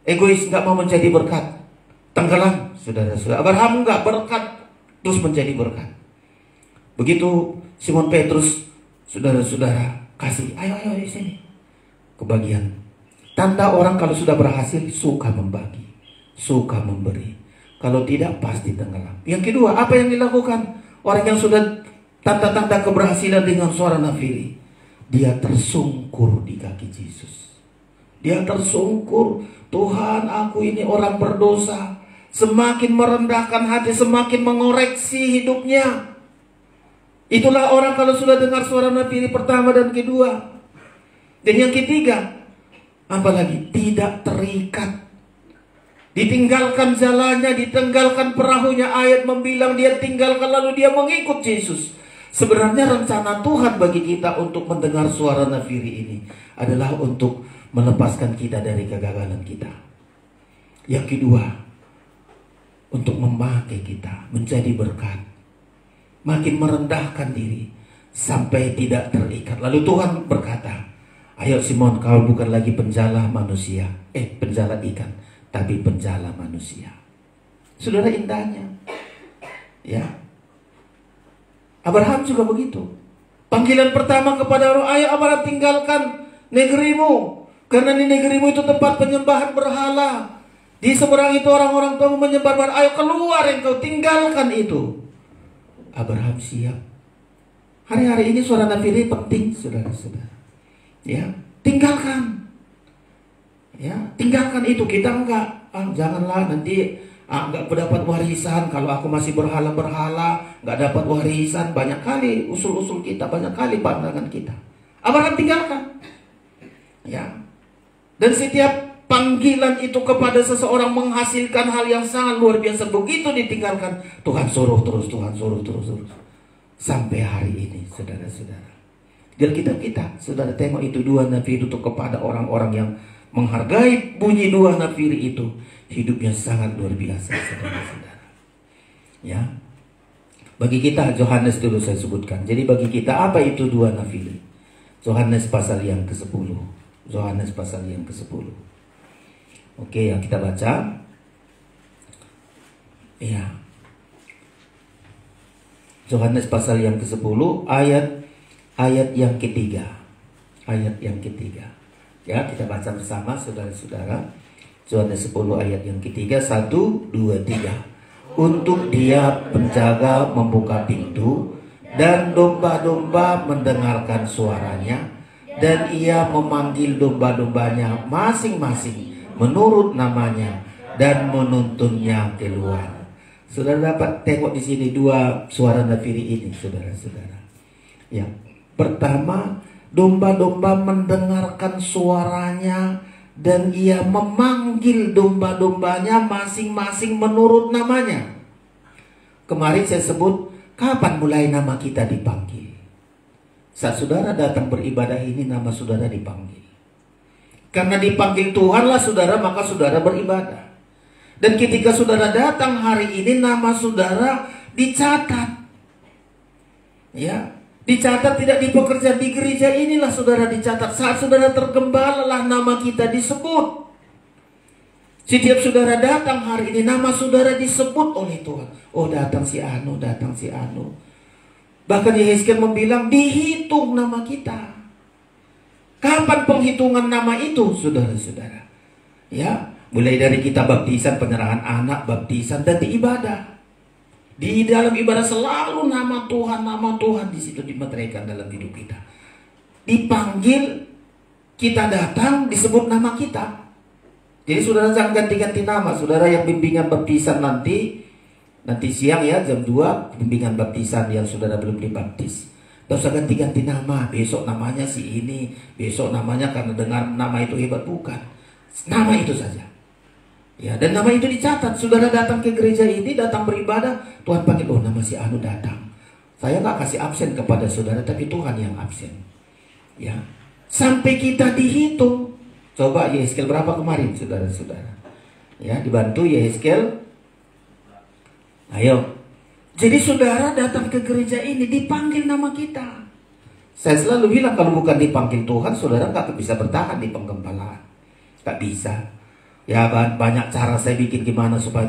Egois, gak mau menjadi berkat. Tenggelam, saudara-saudara. Abraham gak berkat, terus menjadi berkat. Begitu Simon Petrus, saudara-saudara, kasih. Ayo sini. Kebagian. Tanda orang kalau sudah berhasil, suka membagi, suka memberi. Kalau tidak, pasti tenggelam. Yang kedua, apa yang dilakukan orang yang sudah tanda-tanda keberhasilan dengan suara nafiri? Dia tersungkur di kaki Yesus. Dia tersungkur. Tuhan, aku ini orang berdosa. Semakin merendahkan hati, semakin mengoreksi hidupnya. Itulah orang kalau sudah dengar suara nafiri pertama dan kedua. Dan yang ketiga, apalagi tidak terikat. Ditinggalkan jalannya, ditinggalkan perahunya. Ayat membilang dia tinggalkan lalu dia mengikut Yesus. Sebenarnya rencana Tuhan bagi kita untuk mendengar suara nafiri ini adalah untuk melepaskan kita dari kegagalan kita. Yang kedua, untuk memakai kita menjadi berkat. Makin merendahkan diri sampai tidak terikat. Lalu Tuhan berkata, ayo Simon, kau bukan lagi penjala manusia, penjala ikan, tapi penjala manusia. Saudara, indahnya, ya. Abraham juga begitu. Panggilan pertama kepada orang, ayo Abraham, tinggalkan negerimu, karena di negerimu itu tempat penyembahan berhala. Di seberang itu orang-orang tua menyembah berhala. Ayo keluar, engkau tinggalkan itu. Abraham siap. Hari-hari ini suara nafiri penting, saudara-saudara. Ya, tinggalkan. Ya, tinggalkan itu. Kita enggak, janganlah nanti enggak dapat warisan. Kalau aku masih berhala-berhala, enggak dapat warisan. Banyak kali usul-usul kita, banyak kali pandangan kita. Abraham tinggalkan. Ya. Dan setiap panggilan itu kepada seseorang menghasilkan hal yang sangat luar biasa. Begitu ditinggalkan, Tuhan suruh terus, Tuhan suruh terus. Sampai hari ini, saudara-saudara. Dan kita, saudara, tengok itu dua nafiri itu kepada orang-orang yang menghargai bunyi dua nafiri itu. Hidupnya sangat luar biasa, saudara-saudara. Ya. Bagi kita, Yohanes dulu saya sebutkan. Jadi bagi kita, apa itu dua nafiri? Yohanes pasal yang ke-10. Yohanes pasal yang ke-10. Oke, yang kita baca. Ya. Yohanes pasal yang ke-10 ayat yang ketiga. Ayat yang ketiga. Ya, kita baca bersama saudara-saudara. Yohanes 10 ayat yang ketiga. 1, 2, 3. Untuk dia penjaga membuka pintu, dan domba-domba mendengarkan suaranya, dan ia memanggil domba-dombanya masing-masing menurut namanya dan menuntunnya keluar. Saudara dapat tengok di sini dua suara nafiri ini, saudara-saudara. Ya, pertama, domba-domba mendengarkan suaranya dan ia memanggil domba-dombanya masing-masing menurut namanya. Kemarin saya sebut, kapan mulai nama kita dipanggil? Saat saudara datang beribadah ini, nama saudara dipanggil. Karena dipanggil Tuhanlah saudara, maka saudara beribadah. Dan ketika saudara datang hari ini, nama saudara dicatat. Ya, dicatat tidak di pekerjaan di gereja inilah saudara dicatat. Saat saudara tergembalalah nama kita disebut. Setiap saudara datang hari ini, nama saudara disebut oleh Tuhan. Oh, datang si Anu, datang si Anu. Bahkan Yehezkiel membilang, dihitung nama kita. Kapan penghitungan nama itu, saudara-saudara? Ya, mulai dari kita baptisan, penyerahan anak, baptisan, dan di ibadah. Di dalam ibadah selalu nama Tuhan di situ dimeteraikan dalam hidup kita. Dipanggil, kita datang, disebut nama kita. Jadi saudara jangan ganti-ganti nama. Saudara yang bimbingan baptisan nanti siang ya, jam 2, bimbingan baptisan yang saudara belum dibaptis. Tidak usah ganti-ganti nama. Besok namanya si ini, besok namanya karena dengar nama itu hebat. Bukan. Nama itu saja. Ya, dan nama itu dicatat. Saudara datang ke gereja ini, datang beribadah, Tuhan panggil, oh nama si Anu datang. Saya nggak kasih absen kepada saudara, tapi Tuhan yang absen. Ya, sampai kita dihitung. Coba Yehezkiel berapa kemarin, saudara-saudara? Ya, dibantu Yehezkiel. Ayo. Jadi saudara datang ke gereja ini dipanggil nama kita. Saya selalu bilang kalau bukan dipanggil Tuhan, saudara nggak bisa bertahan di penggembalaan. Nggak bisa. Ya banyak cara saya bikin gimana supaya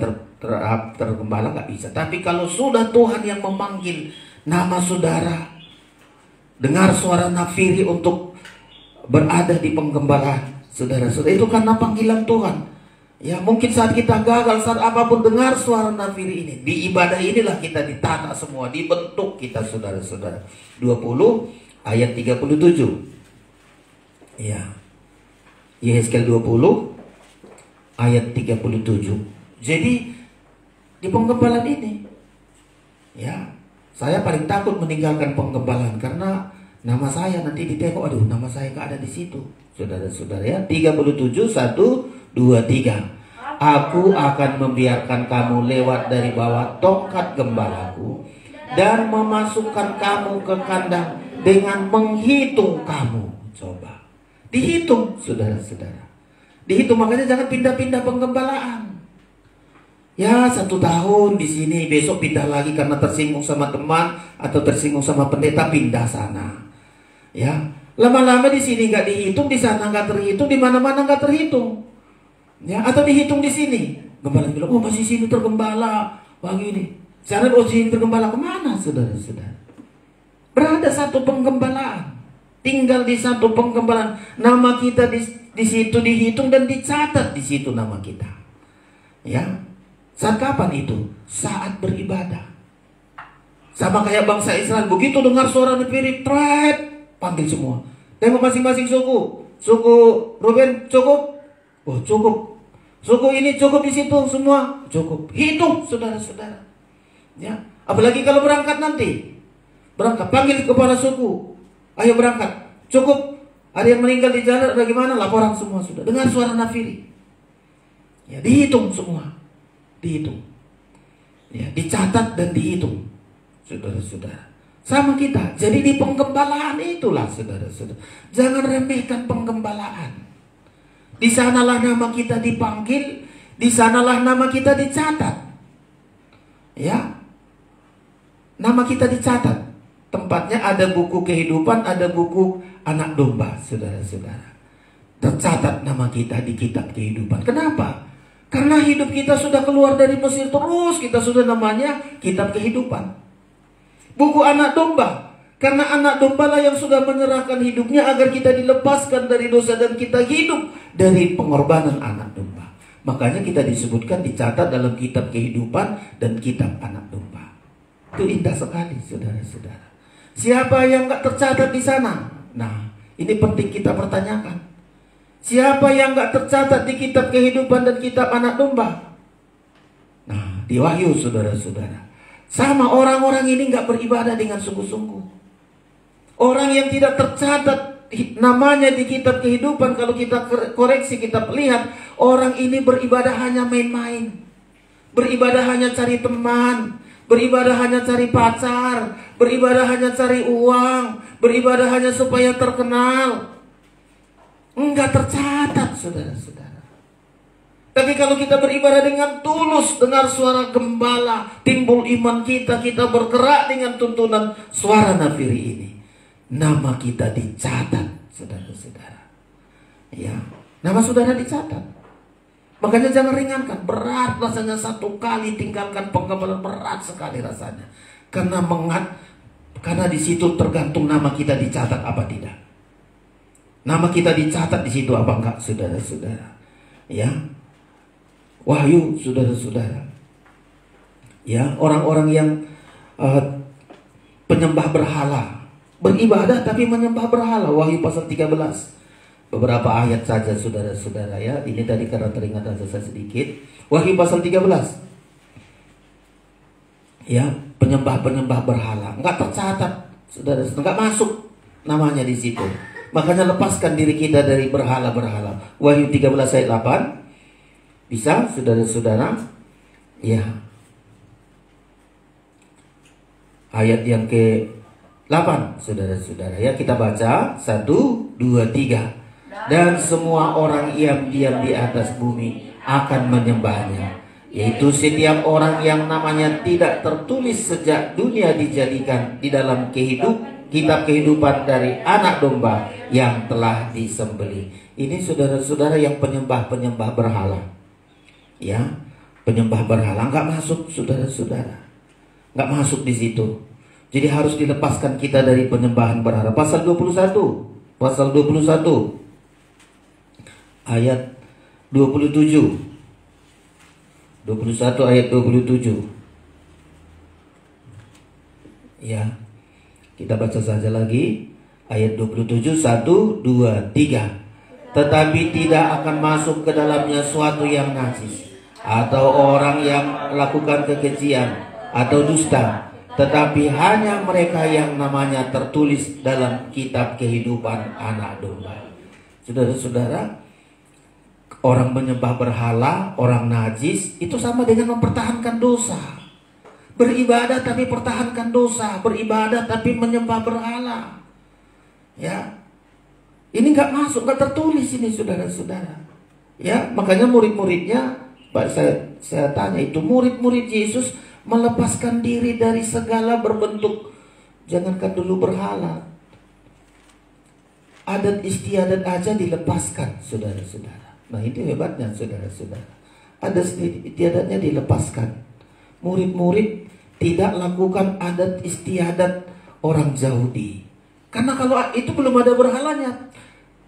tergembala, nggak bisa. Tapi kalau sudah Tuhan yang memanggil nama saudara, dengar suara nafiri untuk berada di penggembalaan, saudara-saudara, itu karena panggilan Tuhan. Ya mungkin saat kita gagal, saat apapun dengar suara nafiri ini, di ibadah inilah kita ditata semua, dibentuk kita, saudara-saudara. 20 ayat 37. Ya. Yehezkiel 20 ayat 37. Jadi di penggembalaan ini, ya, saya paling takut meninggalkan penggembalaan karena nama saya nanti ditengok, aduh nama saya nggak ada di situ, saudara-saudara. Ya, 37 1 2 3. Aku akan membiarkan kamu lewat dari bawah tongkat gembalaku dan memasukkan kamu ke kandang dengan menghitung kamu. Coba dihitung, saudara-saudara. Dihitung, makanya jangan pindah-pindah penggembalaan. Ya, 1 tahun di sini, besok pindah lagi karena tersinggung sama teman atau tersinggung sama pendeta, pindah sana. Ya, lama-lama di sini nggak dihitung, di sana nggak terhitung, di mana-mana nggak terhitung. Ya, atau dihitung di sini. Gembala bilang, oh masih sini tergembala, wah gini. Sana oh sini tergembala, kemana saudara-saudara? Berada satu penggembalaan, tinggal di satu penggembalaan. Nama kita di situ dihitung dan dicatat di situ nama kita. Ya. Saat kapan itu? Saat beribadah. Sama kayak bangsa Israel, begitu dengar suara Nefiri, panggil semua. Tengok masing-masing suku. Suku Ruben cukup? Oh cukup. Suku ini cukup di situ semua? Cukup. Hitung saudara-saudara. Ya. Apalagi kalau berangkat nanti. Berangkat, panggil kepala suku. Ayo berangkat. Cukup. Ada yang meninggal di jalan, bagaimana? Laporan semua sudah. Dengar suara Nefiri. Ya, dihitung semua. Dihitung, ya, dicatat dan dihitung, saudara-saudara. Sama kita, jadi di penggembalaan itulah, saudara-saudara. Jangan remehkan penggembalaan. Di sanalah nama kita dipanggil, di sanalah nama kita dicatat. Ya, nama kita dicatat. Tempatnya ada buku kehidupan, ada buku anak domba, saudara-saudara. Tercatat nama kita di kitab kehidupan. Kenapa? Karena hidup kita sudah keluar dari Mesir, terus kita sudah namanya kitab kehidupan. Buku anak domba. Karena anak domba lah yang sudah menyerahkan hidupnya agar kita dilepaskan dari dosa dan kita hidup dari pengorbanan anak domba. Makanya kita disebutkan, dicatat dalam kitab kehidupan dan kitab anak domba. Itu indah sekali, saudara-saudara. Siapa yang gak tercatat di sana? Nah, ini penting kita pertanyakan. Siapa yang gak tercatat di kitab kehidupan dan kitab anak domba? Nah, di Wahyu, saudara-saudara. Sama orang-orang ini gak beribadah dengan sungguh-sungguh. Orang yang tidak tercatat namanya di kitab kehidupan, kalau kita koreksi, kita lihat, orang ini beribadah hanya main-main. Beribadah hanya cari teman. Beribadah hanya cari pacar. Beribadah hanya cari uang. Beribadah hanya supaya terkenal. Enggak tercatat, saudara-saudara. Tapi kalau kita beribadah dengan tulus, dengar suara gembala, timbul iman kita, kita bergerak dengan tuntunan suara Nefiri ini. Nama kita dicatat, saudara-saudara. Ya, nama saudara dicatat. Makanya jangan ringankan, berat rasanya 1 kali tinggalkan penggembalaan, berat sekali rasanya. Karena di situ tergantung nama kita dicatat apa tidak. Nama kita dicatat di situ apa enggak, saudara-saudara? Ya, Wahyu, saudara-saudara. Ya, orang-orang yang penyembah berhala, beribadah tapi menyembah berhala. Wahyu pasal 13. Beberapa ayat saja, saudara-saudara ya. Ini tadi karena teringat saya sedikit. Wahyu pasal 13. Ya, penyembah-penyembah berhala enggak tercatat, saudara-saudara, enggak masuk namanya di situ. Makanya lepaskan diri kita dari berhala-berhala. Wahyu 13 ayat 8. Bisa, saudara-saudara? Ya. Ayat yang ke-8, saudara-saudara. Ya, kita baca. 1, 2, 3. Dan semua orang yang diam di atas bumi akan menyembahnya. Yaitu setiap orang yang namanya tidak tertulis sejak dunia dijadikan di dalam kitab kehidupan dari anak domba yang telah disembelih. Ini saudara-saudara yang penyembah-penyembah berhala. Ya, penyembah berhala enggak masuk, saudara-saudara. Enggak masuk di situ. Jadi harus dilepaskan kita dari penyembahan berhala. Pasal 21. Pasal 21. Ayat 27. 21 ayat 27. Ya. Kita baca saja lagi ayat 27, 1, 2, 3. Tetapi tidak akan masuk ke dalamnya suatu yang najis, atau orang yang melakukan kekejian atau dusta, tetapi hanya mereka yang namanya tertulis dalam kitab kehidupan anak domba. Saudara-saudara, orang menyembah berhala, orang najis, itu sama dengan mempertahankan dosa. Beribadah tapi pertahankan dosa, beribadah tapi menyembah berhala. Ya, ini nggak masuk, nggak tertulis ini saudara-saudara. Ya, makanya murid-muridnya, Pak, saya tanya itu, murid-murid Yesus melepaskan diri dari segala berbentuk, jangankan dulu berhala, adat istiadat aja dilepaskan, saudara-saudara. Nah, itu hebatnya, saudara-saudara. Adat istiadatnya dilepaskan. Murid-murid tidak lakukan adat istiadat orang Yahudi, karena kalau itu belum ada berhalanya.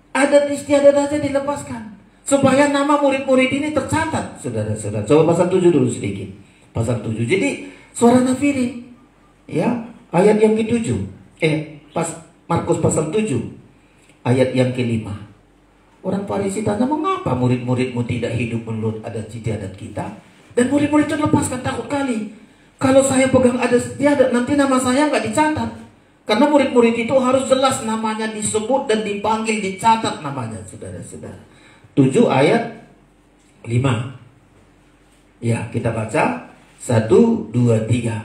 Adat istiadat aja dilepaskan supaya nama murid-murid ini tercatat, saudara-saudara. Coba pasal 7 dulu sedikit. Pasal 7. Jadi suara nafiri, ya, ayat yang ke-7. Markus pasal 7 ayat yang ke-5. Orang Farisi tanya, mengapa murid-muridmu tidak hidup menurut adat istiadat kita? Dan murid-murid itu lepaskan, takut kali. Kalau saya pegang adat istiadat, nanti nama saya nggak dicatat. Karena murid-murid itu harus jelas namanya disebut dan dipanggil, dicatat namanya, saudara-saudara. 7 ayat 5. Ya, kita baca 1, 2, 3.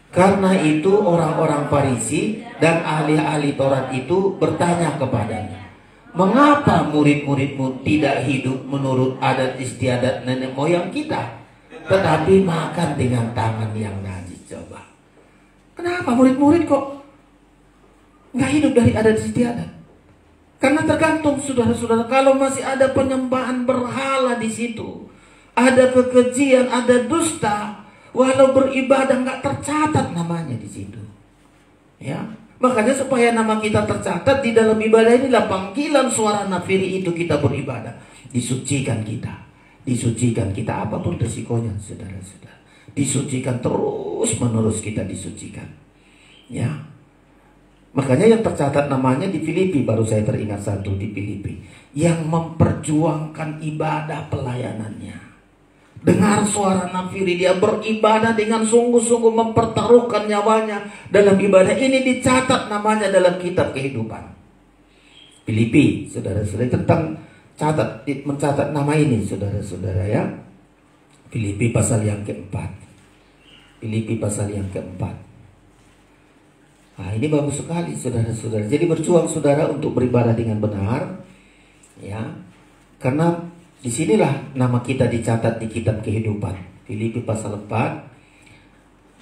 Karena itu orang-orang Farisi dan ahli-ahli Taurat itu bertanya kepadanya, mengapa murid-muridmu tidak hidup menurut adat istiadat nenek moyang kita, tetapi makan dengan tangan yang najis? Coba, kenapa murid-murid kok nggak hidup dari adat istiadat? Karena tergantung, saudara-saudara, kalau masih ada penyembahan berhala di situ, ada kekejian, ada dusta, walau beribadah nggak tercatat namanya di situ. Ya, makanya supaya nama kita tercatat di dalam ibadah inilah panggilan suara nafiri itu kita beribadah. Disucikan kita, disucikan kita apapun resikonya, saudara-saudara. Disucikan terus menerus, kita disucikan. Ya. Makanya yang tercatat namanya di Filipi, baru saya teringat satu di Filipi, yang memperjuangkan ibadah pelayanannya. Dengar suara nafiri, dia beribadah dengan sungguh-sungguh, mempertaruhkan nyawanya dalam ibadah ini, dicatat namanya dalam kitab kehidupan. Filipi, saudara-saudara, tentang mencatat nama ini, saudara-saudara, ya. Filipi pasal yang keempat. Filipi pasal yang keempat. Nah, ini bagus sekali, saudara-saudara. Jadi berjuang saudara untuk beribadah dengan benar, ya. Karena disinilah nama kita dicatat di kitab kehidupan. Filipi pasal 4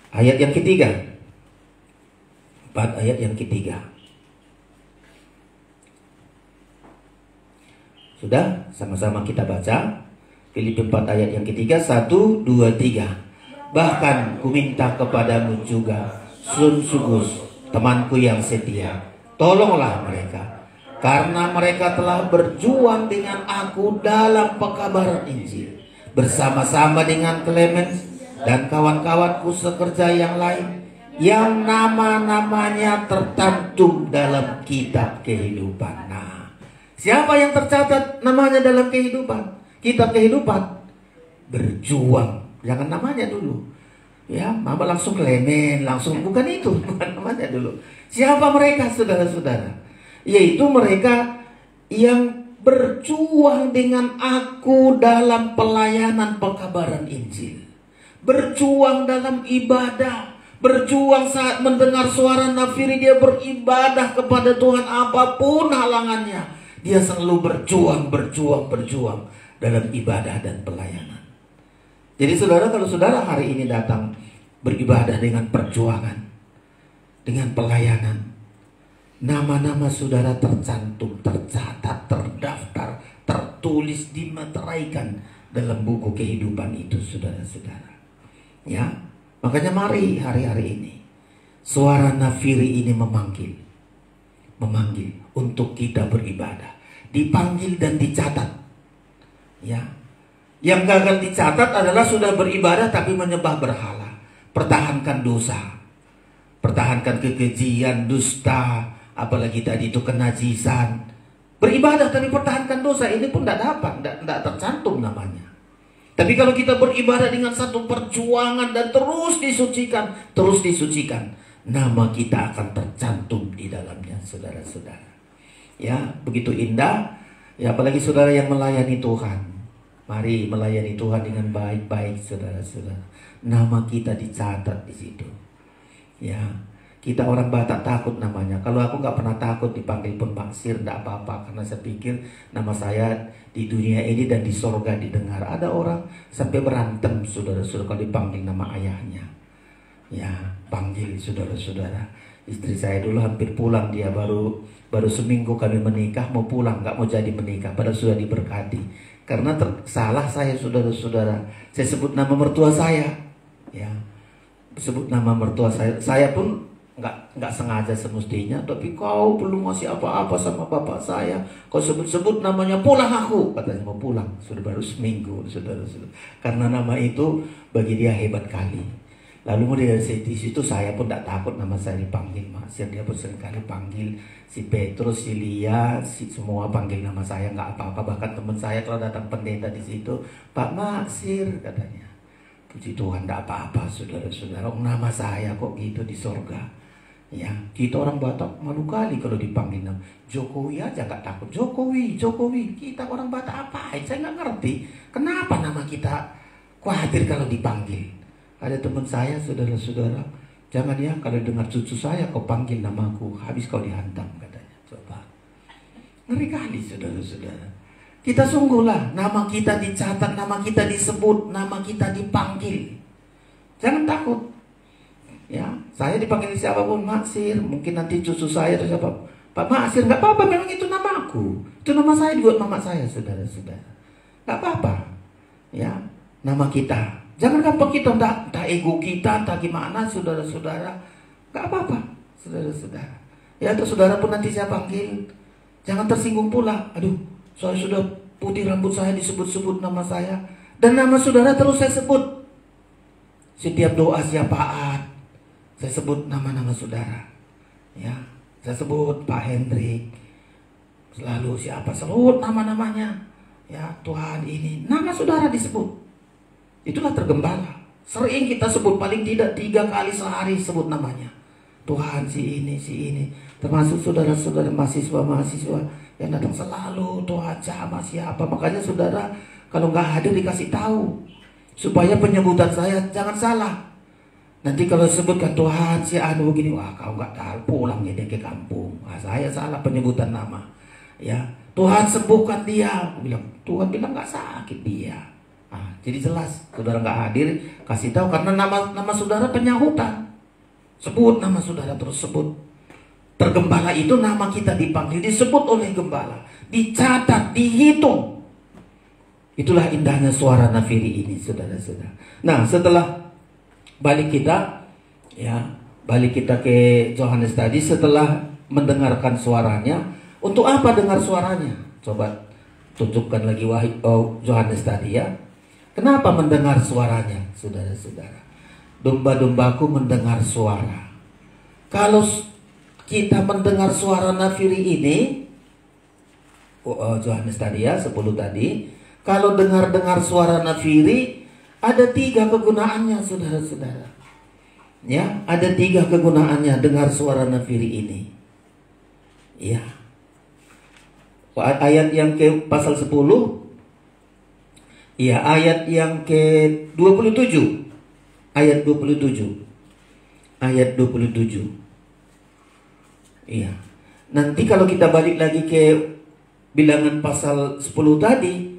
ayat yang ketiga. 4 ayat yang ketiga. Sudah, sama-sama kita baca. Filipi 4 ayat yang ketiga. 1, 2, 3. Bahkan ku minta kepadamu juga, Sun Sugus, temanku yang setia, tolonglah mereka, karena mereka telah berjuang dengan aku dalam pekabaran Injil, bersama-sama dengan Clemens dan kawan-kawanku sekerja yang lain, yang nama-namanya tercantum dalam kitab kehidupan. Nah, siapa yang tercatat namanya dalam kitab kehidupan? Berjuang, jangan namanya dulu. Ya, mama langsung Clemen, langsung, bukan itu, bukan namanya dulu. Siapa mereka, saudara-saudara? Yaitu mereka yang berjuang dengan aku dalam pelayanan pekabaran Injil, berjuang dalam ibadah, berjuang saat mendengar suara nafiri, dia beribadah kepada Tuhan apapun halangannya. Dia selalu berjuang dalam ibadah dan pelayanan. Jadi saudara, kalau saudara hari ini datang beribadah dengan perjuangan, dengan pelayanan, nama-nama saudara tercantum, tercatat, terdaftar, tertulis, dimeteraikan dalam buku kehidupan itu, saudara-saudara. Ya, makanya mari hari-hari ini suara nafiri ini memanggil untuk kita beribadah, dipanggil dan dicatat. Ya. Yang gagal dicatat adalah sudah beribadah tapi menyembah berhala. Pertahankan dosa, pertahankan kekejian, dusta, apalagi tadi itu kenajisan. Beribadah tapi pertahankan dosa, ini pun tidak dapat, tidak tercantum namanya. Tapi kalau kita beribadah dengan satu perjuangan dan terus disucikan, nama kita akan tercantum di dalamnya, saudara-saudara. Ya, begitu indah. Ya, apalagi saudara yang melayani Tuhan. Mari melayani Tuhan dengan baik-baik, saudara-saudara. nama kita dicatat di situ. Ya, kita orang Batak takut namanya. Kalau aku nggak pernah takut dipanggil pun Maksir, tidak apa-apa, karena saya pikir nama saya di dunia ini dan di sorga didengar. Ada orang sampai berantem, saudara-saudara, kalau dipanggil nama ayahnya. Ya, panggil saudara-saudara. Istri saya dulu hampir pulang, dia baru seminggu kami menikah, mau pulang, nggak mau jadi menikah, padahal sudah diberkati. Karena salah saya, saudara-saudara, saya sebut nama mertua saya, ya, sebut nama mertua saya pun nggak sengaja semestinya, tapi kau belum ngasih apa-apa sama bapak saya, kau sebut-sebut namanya, pulang aku, katanya mau pulang, sudah baru seminggu, saudara-saudara, karena nama itu bagi dia hebat kali. Lalu dari situ saya pun tidak takut nama saya dipanggil Maksir. Dia pun seringkali panggil si Petrus, si Lia, semua panggil nama saya, nggak apa-apa. Bahkan teman saya kalau datang pendeta di situ, Pak Maksir, katanya. Puji Tuhan, tidak apa-apa, saudara-saudara. Nama saya kok gitu di sorga. Ya, kita orang Batak malu kali kalau dipanggil nama Jokowi aja nggak takut. Jokowi. Kita orang Batak apain? Saya nggak ngerti. Kenapa nama kita khawatir kalau dipanggil? Ada teman saya, saudara-saudara, jangan ya kalau dengar cucu saya kau panggil namaku, habis kau dihantam, katanya. Coba, ngeri kali, saudara-saudara. Kita sungguhlah, nama kita dicatat, nama kita disebut, nama kita dipanggil. Jangan takut. Ya, saya dipanggil siapapun Maksir, mungkin nanti cucu saya atau siapa, Pak Maksir, nggak apa-apa, memang itu namaku, itu nama saya buat mama saya, saudara-saudara, nggak apa-apa. Ya, nama kita. Jangan gampang kita, tak ego kita, tak gimana, saudara-saudara. Gak apa-apa, saudara-saudara. Ya, atau saudara pun nanti saya panggil, jangan tersinggung pula. Aduh, saya sudah putih rambut saya disebut-sebut nama saya. Dan nama saudara terus saya sebut. Setiap doa syafaat, saya sebut nama-nama saudara. Ya, saya sebut Pak Hendrik. Selalu siapa, sebut nama-namanya. Ya, Tuhan ini, nama saudara disebut. Itulah tergembala. Sering kita sebut, paling tidak 3 kali sehari sebut namanya. Tuhan si ini. Termasuk saudara-saudara mahasiswa yang datang selalu, Tuhan siapa. Makanya saudara kalau nggak hadir dikasih tahu. Supaya penyebutan saya jangan salah. Nanti kalau sebutkan Tuhan si anu begini, wah kau nggak tahu, pulang ya dia ke kampung. Wah, saya salah penyebutan nama. Ya, Tuhan sembuhkan dia. Tuhan bilang nggak sakit dia. Jadi jelas, saudara nggak hadir, kasih tahu karena nama saudara penyahutan. Sebut nama saudara terus sebut. Tergembala itu nama kita dipanggil, disebut oleh gembala, dicatat, dihitung. Itulah indahnya suara nafiri ini, saudara-saudara. Nah, setelah balik kita ke Yohanes tadi, setelah mendengarkan suaranya, untuk apa dengar suaranya? Coba tunjukkan lagi Yohanes tadi ya. Kenapa mendengar suaranya, saudara-saudara? Domba-dombaku mendengar suara. Kalau kita mendengar suara nafiri ini, Yohanes tadi ya, 10 tadi. Kalau dengar suara nafiri, ada 3 kegunaannya, saudara-saudara. Ya, ada 3 kegunaannya dengar suara nafiri ini. Ya. Ayat yang ke pasal 10. Iya, ayat yang ke-27. Ayat 27. Ayat 27. Iya. Nanti kalau kita balik lagi ke bilangan pasal 10 tadi,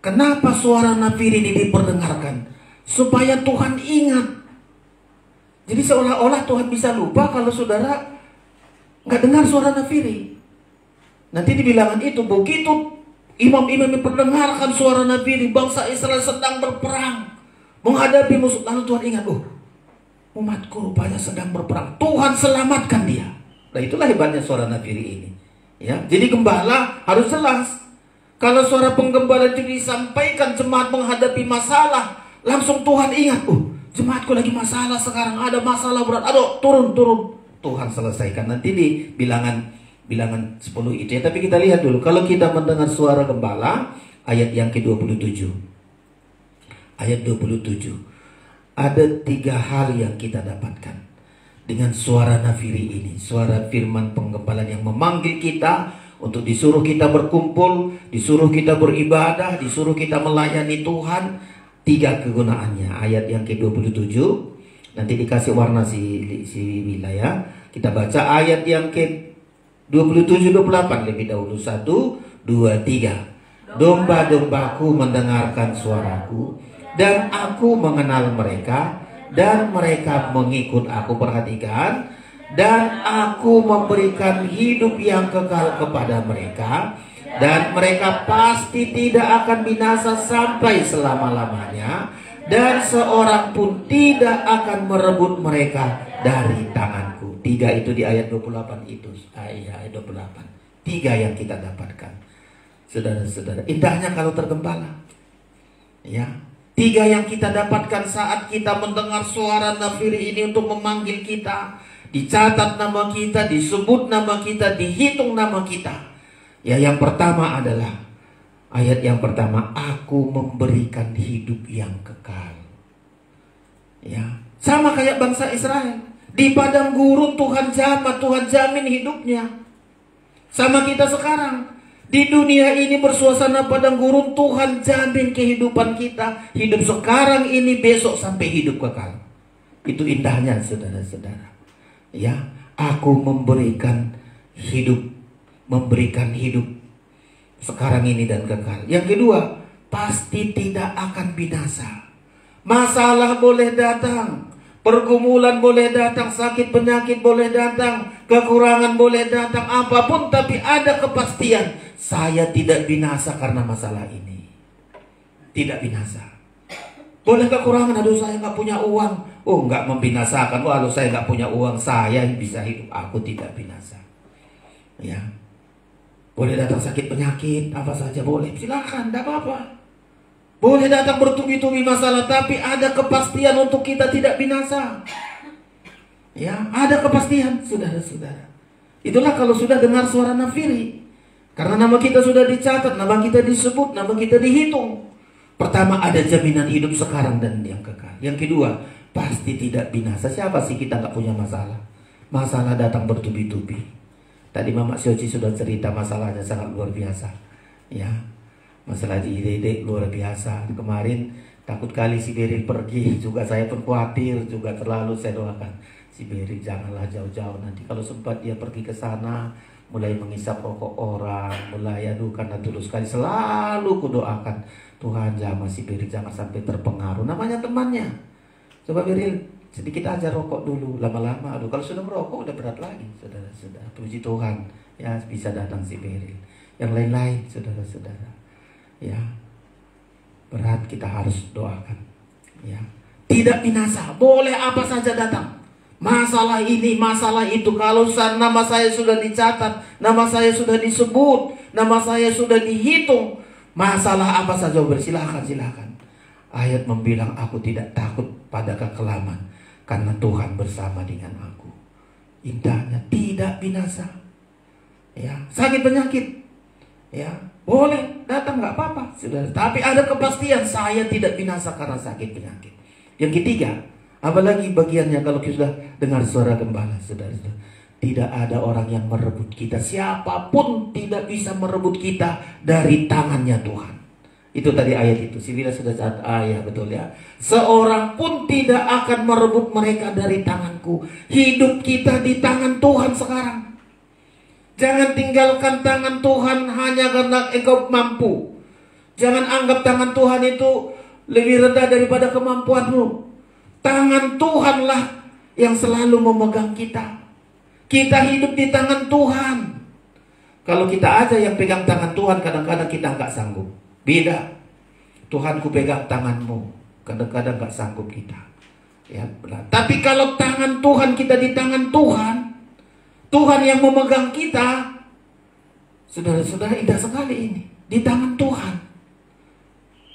kenapa suara nafiri ini diperdengarkan? Supaya Tuhan ingat. Jadi seolah-olah Tuhan bisa lupa kalau saudara nggak dengar suara nafiri. Nanti di bilangan itu, begitu imam-imam memperdengarkan suara nafiri, bangsa Israel sedang berperang menghadapi musuh. Lalu Tuhan ingat, umatku rupanya sedang berperang. Tuhan selamatkan dia. Nah, itulah hebatnya suara nafiri ini. Ya, jadi gembala harus jelas. Kalau suara penggembala itu disampaikan jemaat menghadapi masalah, langsung Tuhan ingat, jemaatku lagi masalah sekarang, ada masalah berat. Aduh, turun. Tuhan selesaikan. Nanti di bilangan 10 itu ya. Tapi kita lihat dulu, kalau kita mendengar suara gembala, ayat yang ke-27. Ayat 27. Ada 3 hal yang kita dapatkan dengan suara nafiri ini. Suara firman penggembalaan yang memanggil kita untuk disuruh kita berkumpul, disuruh kita beribadah, disuruh kita melayani Tuhan. Tiga kegunaannya. Ayat yang ke-27 nanti dikasih warna si wilayah. Kita baca ayat yang ke-27-28 lebih dahulu. 1, 2, 3. Domba-dombaku mendengarkan suaraku, dan aku mengenal mereka, dan mereka mengikut aku. Perhatikan. Dan aku memberikan hidup yang kekal kepada mereka, dan mereka pasti tidak akan binasa sampai selama-lamanya, dan seorang pun tidak akan merebut mereka dari tanganku. 3 itu di ayat 28 itu. Ayat 28. 3 yang kita dapatkan. Saudara-saudara, indahnya kalau tergembala. Ya. 3 yang kita dapatkan saat kita mendengar suara nafiri ini untuk memanggil kita. Dicatat nama kita, disebut nama kita, dihitung nama kita. Ya, yang pertama adalah ayat yang pertama, aku memberikan hidup yang kekal. Ya, sama kayak bangsa Israel. Di padang gurun Tuhan jamin hidupnya. Sama kita sekarang. Di dunia ini bersuasana padang gurun, Tuhan jamin kehidupan kita. Hidup sekarang ini, besok sampai hidup kekal. Itu indahnya saudara-saudara. Ya, aku memberikan hidup sekarang ini dan kekal. Yang kedua, pasti tidak akan binasa. Masalah boleh datang, pergumulan boleh datang, sakit penyakit boleh datang, kekurangan boleh datang, apapun, tapi ada kepastian saya tidak binasa karena masalah ini. Tidak binasa. Boleh kekurangan, aduh saya nggak punya uang. Oh, nggak membinasakan. Walau saya nggak punya uang, saya bisa hidup. Aku tidak binasa. Ya, boleh datang sakit penyakit, apa saja boleh. Silakan, tidak apa-apa. Boleh datang bertubi-tubi masalah, tapi ada kepastian untuk kita tidak binasa. Ya, ada kepastian, saudara-saudara. Itulah kalau sudah dengar suara nafiri. Karena nama kita sudah dicatat, nama kita disebut, nama kita dihitung. Pertama, ada jaminan hidup sekarang dan yang kekal. Yang kedua, pasti tidak binasa. Siapa sih kita nggak punya masalah? Masalah datang bertubi-tubi. Tadi Mama Sioci sudah cerita masalahnya sangat luar biasa. Ya, masalah di Dede luar biasa. Kemarin takut kali si Beril pergi, juga saya pun khawatir, juga terlalu saya doakan. Si Beril janganlah jauh-jauh, nanti kalau sempat dia pergi ke sana, mulai menghisap rokok orang, mulai karena dulu sekali selalu kudoakan, Tuhan jangan si Beril jangan sampai terpengaruh. Namanya temannya. Coba Beril, sedikit aja rokok dulu, lama-lama. Aduh, kalau sudah merokok udah berat lagi, saudara-saudara. Puji Tuhan, ya bisa datang si Beril. Yang lain-lain, saudara-saudara, ya berat kita harus doakan. Ya, tidak binasa, boleh apa saja datang. Masalah ini, masalah itu. Kalau nama saya sudah dicatat, nama saya sudah disebut, nama saya sudah dihitung, masalah apa saja bersilakan, silakan. Ayat membilang aku tidak takut pada kekelaman karena Tuhan bersama dengan aku. Indahnya tidak binasa. Ya, sakit penyakit, ya boleh datang nggak apa-apa, saudara. Tapi ada kepastian saya tidak binasa karena sakit penyakit. Yang ketiga, apalagi bagiannya kalau kita sudah dengar suara gembala, saudara. Tidak ada orang yang merebut kita. Siapapun tidak bisa merebut kita dari tangannya Tuhan. Itu tadi ayat itu. Si Wila sudah catat ayat, betul ya. Seorang pun tidak akan merebut mereka dari tanganku. Hidup kita di tangan Tuhan sekarang. Jangan tinggalkan tangan Tuhan hanya karena engkau mampu. Jangan anggap tangan Tuhan itu lebih rendah daripada kemampuanmu. Tangan Tuhanlah yang selalu memegang kita. Kita hidup di tangan Tuhan. Kalau kita aja yang pegang tangan Tuhan, kadang-kadang kita nggak sanggup. Beda. Tuhan ku pegang tanganmu, kadang-kadang gak sanggup kita. Ya, benar. Tapi kalau tangan Tuhan, kita di tangan Tuhan, Tuhan yang memegang kita, saudara-saudara, indah sekali ini. Di tangan Tuhan.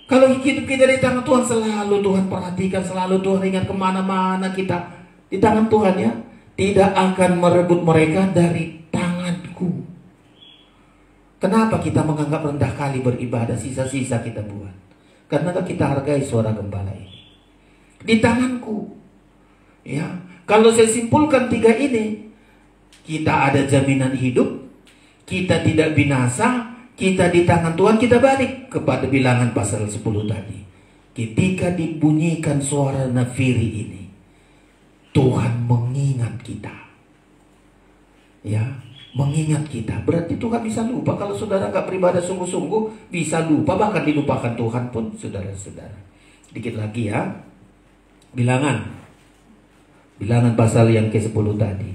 Kalau hidup kita di tangan Tuhan, selalu Tuhan perhatikan, selalu Tuhan ingat kemana-mana kita. Di tangan Tuhan ya. Tidak akan merebut mereka dari tanganku. Kenapa kita menganggap rendah kali beribadah, sisa-sisa kita buat? Karena kita hargai suara gembala ini. Di tanganku. Ya, kalau saya simpulkan 3 ini, kita ada jaminan hidup, kita tidak binasa, kita di tangan Tuhan, kita balik kepada bilangan pasal 10 tadi. ketika dibunyikan suara nafiri ini, Tuhan mengingat kita. Ya, mengingat kita. Berarti Tuhan bisa lupa. Kalau saudara nggak beribadah sungguh-sungguh, bisa lupa, bahkan dilupakan Tuhan pun, saudara-saudara. Dikit lagi ya. Bilangan pasal yang ke-10 tadi.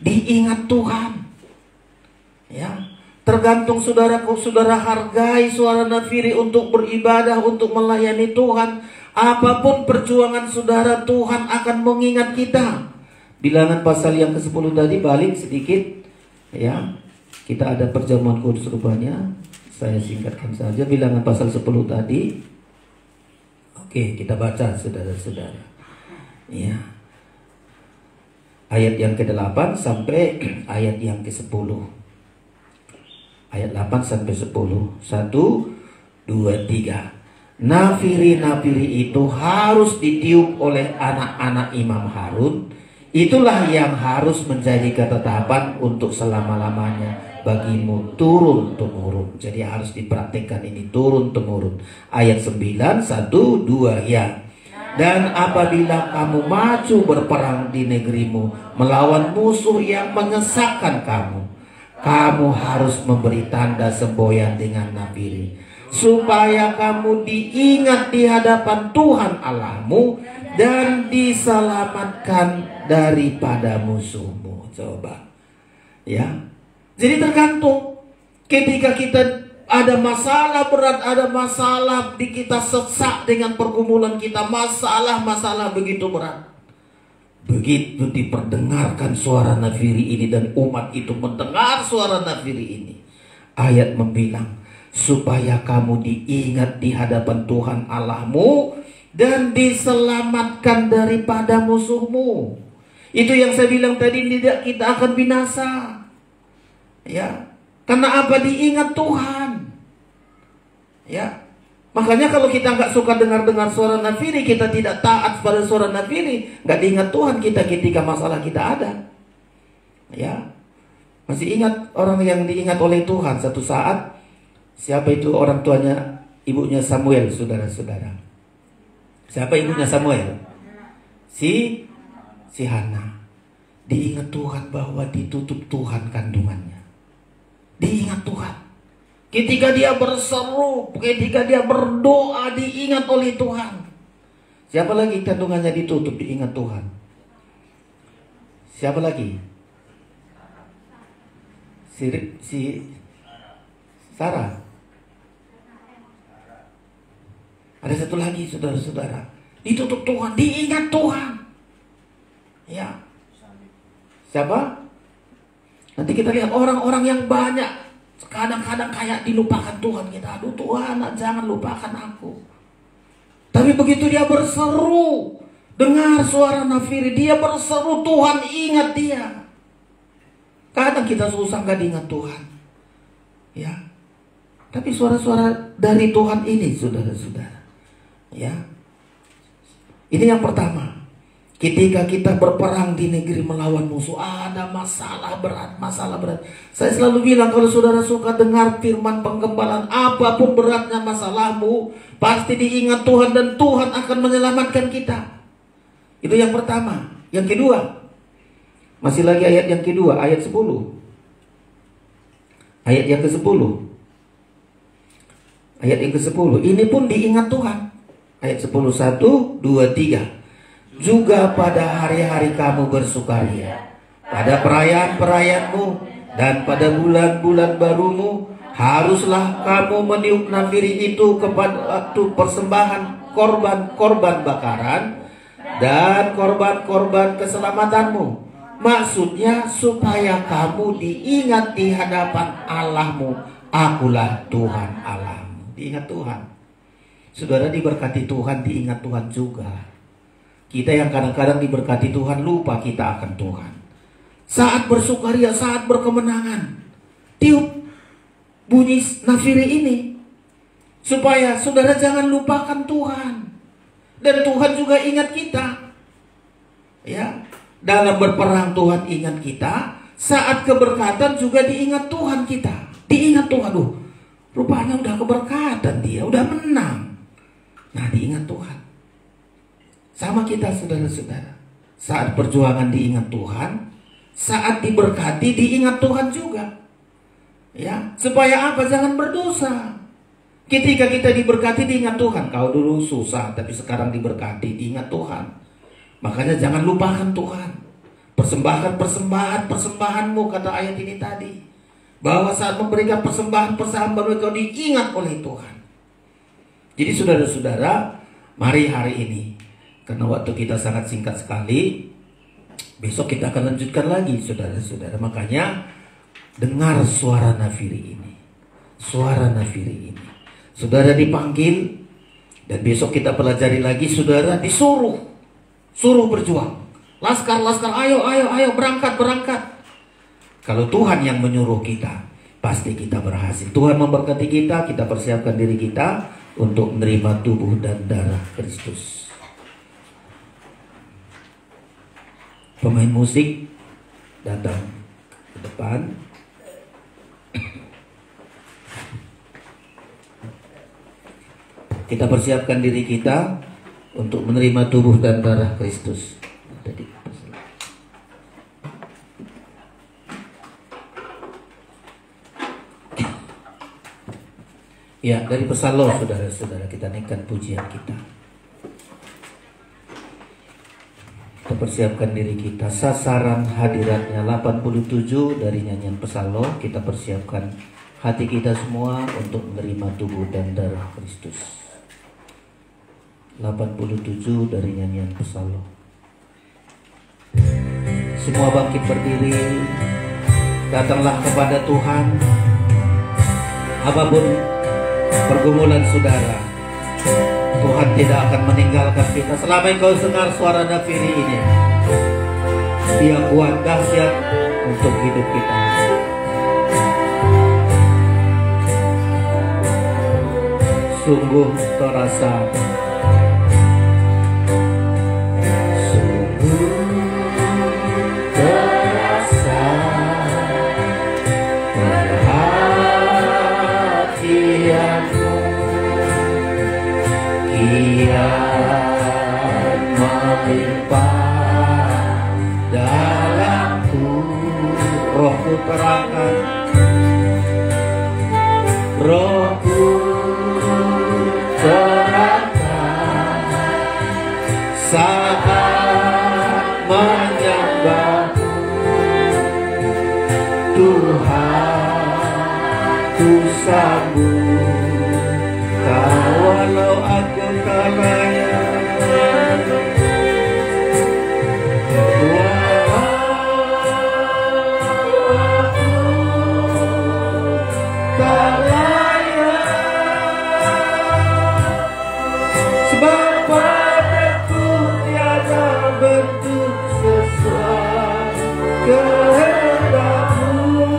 Diingat Tuhan. Ya, tergantung saudara hargai suara nafiri untuk beribadah, untuk melayani Tuhan. Apapun perjuangan saudara, Tuhan akan mengingat kita. Bilangan pasal yang ke-10 tadi, balik sedikit. Ya, kita ada perjamuan kudus rupanya. Saya singkatkan saja Bilangan pasal 10 tadi. Oke, kita baca saudara-saudara. Ya. Ayat yang ke-8 sampai ayat yang ke-10. Ayat 8 sampai 10. 1, 2, 3. Nafiri-nafiri itu harus ditiup oleh anak-anak Imam Harun. Itulah yang harus menjadi ketetapan untuk selama-lamanya bagimu turun-temurun. Jadi harus dipraktikkan ini turun-temurun. Ayat 9, 1, 2, ya. Dan apabila kamu maju berperang di negerimu melawan musuh yang mengesahkan kamu, kamu harus memberi tanda semboyan dengan nafiri, supaya kamu diingat di hadapan Tuhan Allahmu dan diselamatkan daripada musuhmu. Coba, ya. Jadi tergantung ketika kita ada masalah berat, ada masalah di kita sesak dengan pergumulan kita, masalah begitu berat. Begitu diperdengarkan suara nafiri ini dan umat itu mendengar suara nafiri ini, ayat membilang supaya kamu diingat di hadapan Tuhan Allahmu dan diselamatkan daripada musuhmu. Itu yang saya bilang tadi, tidak kita akan binasa. Ya, karena apa? Diingat Tuhan. Ya, makanya kalau kita nggak suka dengar suara nafiri, kita tidak taat pada suara nafiri, nggak diingat Tuhan kita ketika masalah kita ada. Ya, masih ingat orang yang diingat oleh Tuhan satu saat? Siapa itu orang tuanya, ibunya Samuel, saudara-saudara? Siapa ibunya Samuel? Si Hana. Diingat Tuhan bahwa ditutup Tuhan kandungannya. Diingat Tuhan. Ketika dia berseru, ketika dia berdoa, diingat oleh Tuhan. Siapa lagi kandungannya ditutup, diingat Tuhan? Siapa lagi? Si Sarah. Ada satu lagi, saudara-saudara. Ditutup Tuhan, diingat Tuhan. Ya. Siapa? Nanti kita lihat orang-orang yang banyak kadang-kadang kayak dilupakan Tuhan kita. Aduh Tuhan, jangan lupakan aku. Tapi begitu dia berseru, dengar suara nafiri, dia berseru, Tuhan ingat dia. Kadang kita susah gak diingat Tuhan. Ya. Tapi suara-suara dari Tuhan ini, saudara-saudara. Ya. Ini yang pertama. Ketika kita berperang di negeri melawan musuh, ada masalah berat. Saya selalu bilang, kalau saudara suka dengar firman penggembalaan, apapun beratnya masalahmu, pasti diingat Tuhan dan Tuhan akan menyelamatkan kita. Itu yang pertama. Yang kedua, masih lagi ayat yang kedua, ayat 10. Ayat yang ke-10. Ayat yang ke-10. Ini pun diingat Tuhan. Ayat 10, 1, 2, 3. Juga pada hari-hari kamu bersukaria, pada perayaan-perayaanmu, dan pada bulan-bulan barumu, haruslah kamu meniup nafiri itu kepada waktu persembahan korban-korban bakaran dan korban-korban keselamatanmu. Maksudnya supaya kamu diingat di hadapan Allahmu. Akulah Tuhan Allahmu. Diingat Tuhan. Saudara, diberkati Tuhan, diingat Tuhan juga. Kita yang kadang-kadang diberkati Tuhan, lupa kita akan Tuhan. Saat bersukaria, saat berkemenangan, tiup bunyi nafiri ini, supaya saudara jangan lupakan Tuhan. Dan Tuhan juga ingat kita. Ya, dalam berperang Tuhan ingat kita. Saat keberkatan juga diingat Tuhan kita. Diingat Tuhan, rupanya udah keberkatan dia, udah menang. Nah, diingat Tuhan. Sama kita saudara-saudara. Saat perjuangan diingat Tuhan, saat diberkati diingat Tuhan juga. Ya, supaya apa? Jangan berdosa. Ketika kita diberkati diingat Tuhan. Kau dulu susah tapi sekarang diberkati, diingat Tuhan. Makanya jangan lupakan Tuhan. Persembahanmu, kata ayat ini tadi. Bahwa saat memberikan persembahan baru kau diingat oleh Tuhan. Jadi saudara-saudara, mari hari ini, karena waktu kita sangat singkat sekali, besok kita akan lanjutkan lagi saudara-saudara. Makanya dengar suara nafiri ini. Suara nafiri ini. Saudara dipanggil, dan besok kita pelajari lagi. Saudara disuruh, suruh berjuang. Laskar, ayo berangkat. Kalau Tuhan yang menyuruh kita, pasti kita berhasil. Tuhan memberkati kita, kita persiapkan diri kita untuk menerima tubuh dan darah Kristus. Pemain musik datang ke depan. Kita persiapkan diri kita untuk menerima tubuh dan darah Kristus. Ya, dari Pesallo saudara-saudara, kita naikkan pujian kita. Kita persiapkan diri kita. Sasaran hadiratnya 87 dari nyanyian Pesallo. Kita persiapkan hati kita semua untuk menerima tubuh dan darah Kristus. 87 dari nyanyian Pesallo. Semua bangkit berdiri. Datanglah kepada Tuhan. Apapun pergumulan saudara, Tuhan tidak akan meninggalkan kita. Selama engkau dengar suara nafiri ini, Dia kuat dahsyat untuk hidup kita. Sungguh terasa, kian melimpah dalamku. Rohku terangkan, Rohku terangkan saat menyembahmu. Tuhan, ku sambut walau aku tak layak, walau aku tak layak, sebab padaku tiada bentuk sesuai kehendakmu.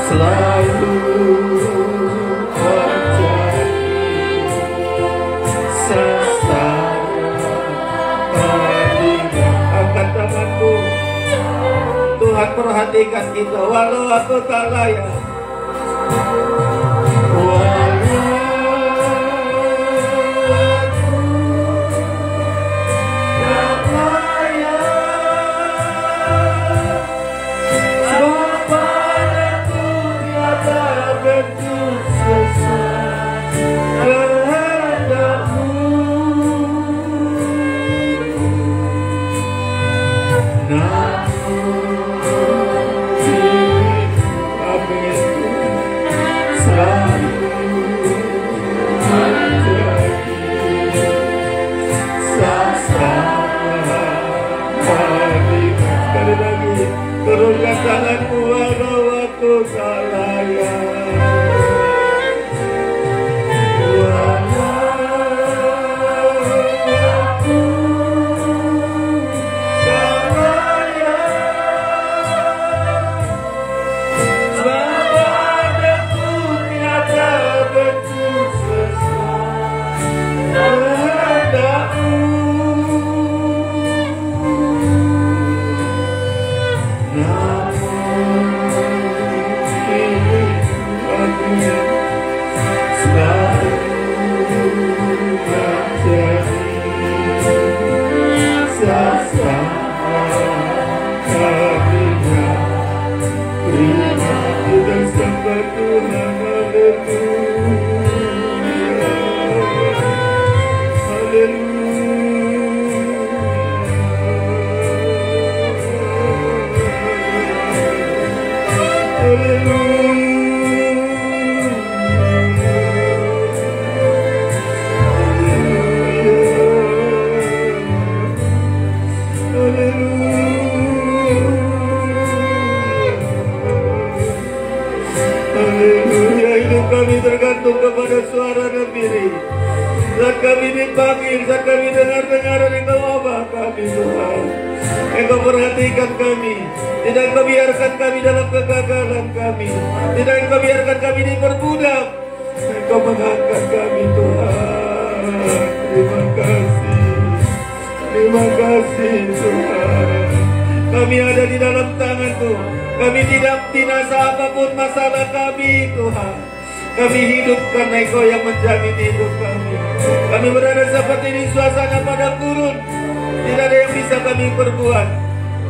Selalu terjadi sesaat. Angkat tanganku, Tuhan perhatikan kita. Walau aku tak layak, hidup kami tergantung kepada suara nafiri. Saat kami dipanggil, saat kami dengar-dengar Engkau Allah kami Tuhan. Engkau perhatikan kami. Tidak Engkau biarkan kami dalam kegagalan kami. Tidak Engkau biarkan kami diperbudak. Engkau mengangkat kami Tuhan. Terima kasih. Terima kasih Tuhan. Kami ada di dalam tangan-Mu. Kami tidak binasa apapun masalah kami Tuhan. Kami hidup karena Engkau yang menjamin hidup kami. Kami berada seperti di suasana padang gurun. Tidak ada yang bisa kami perbuat.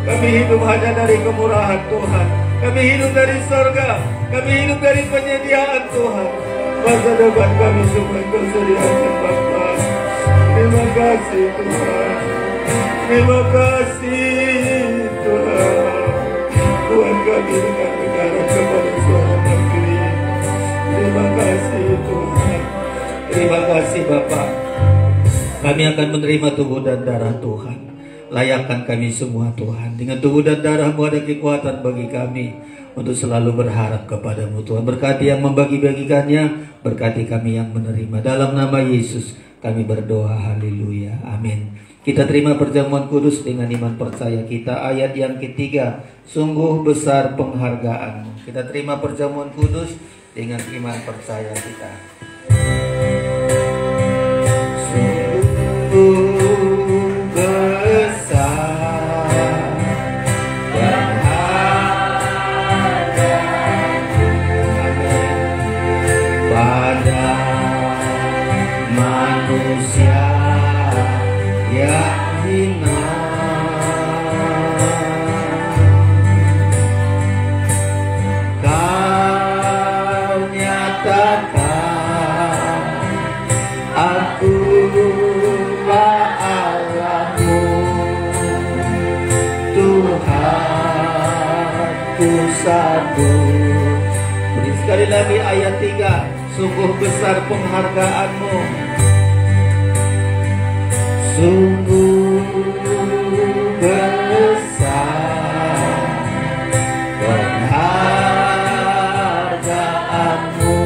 Kami hidup hanya dari kemurahan Tuhan. Kami hidup dari surga. Kami hidup dari penyediaan Tuhan. Masa depan kami semua Engkau sediakan Bapa. Terima kasih Tuhan. Terima kasih Tuhan. Tuhan kami dengan negara kepada suara negeri. Terima kasih Tuhan. Terima kasih Bapak. Kami akan menerima tubuh dan darah Tuhan. Layakkan kami semua Tuhan. Dengan tubuh dan darah-Mu ada kekuatan bagi kami untuk selalu berharap kepada-Mu Tuhan. Berkati yang membagi-bagikannya, berkati kami yang menerima. Dalam nama Yesus kami berdoa, haleluya, amin. Kita terima perjamuan kudus dengan iman percaya kita. Ayat yang ketiga, sungguh besar penghargaan-Mu. Kita terima perjamuan kudus dengan iman percaya kita. Sungguh besar penghargaan-Mu pada manusia yang hina. Kau nyatakan akulah Allahmu, Tuhan ku sambut. Beri sekali lagi ayat 3. Sungguh besar penghargaan-Mu. Sungguh besar penghargaan-Mu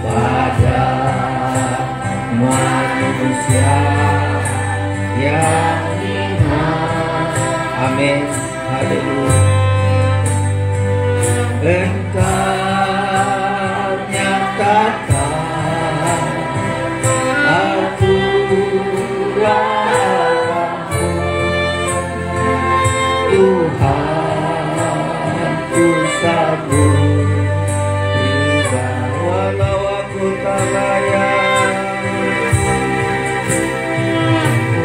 pada manusia yang hina. Amin. Haleluya. Engkau nyatakan Tuhan ku sambut riba walau aku tak layak,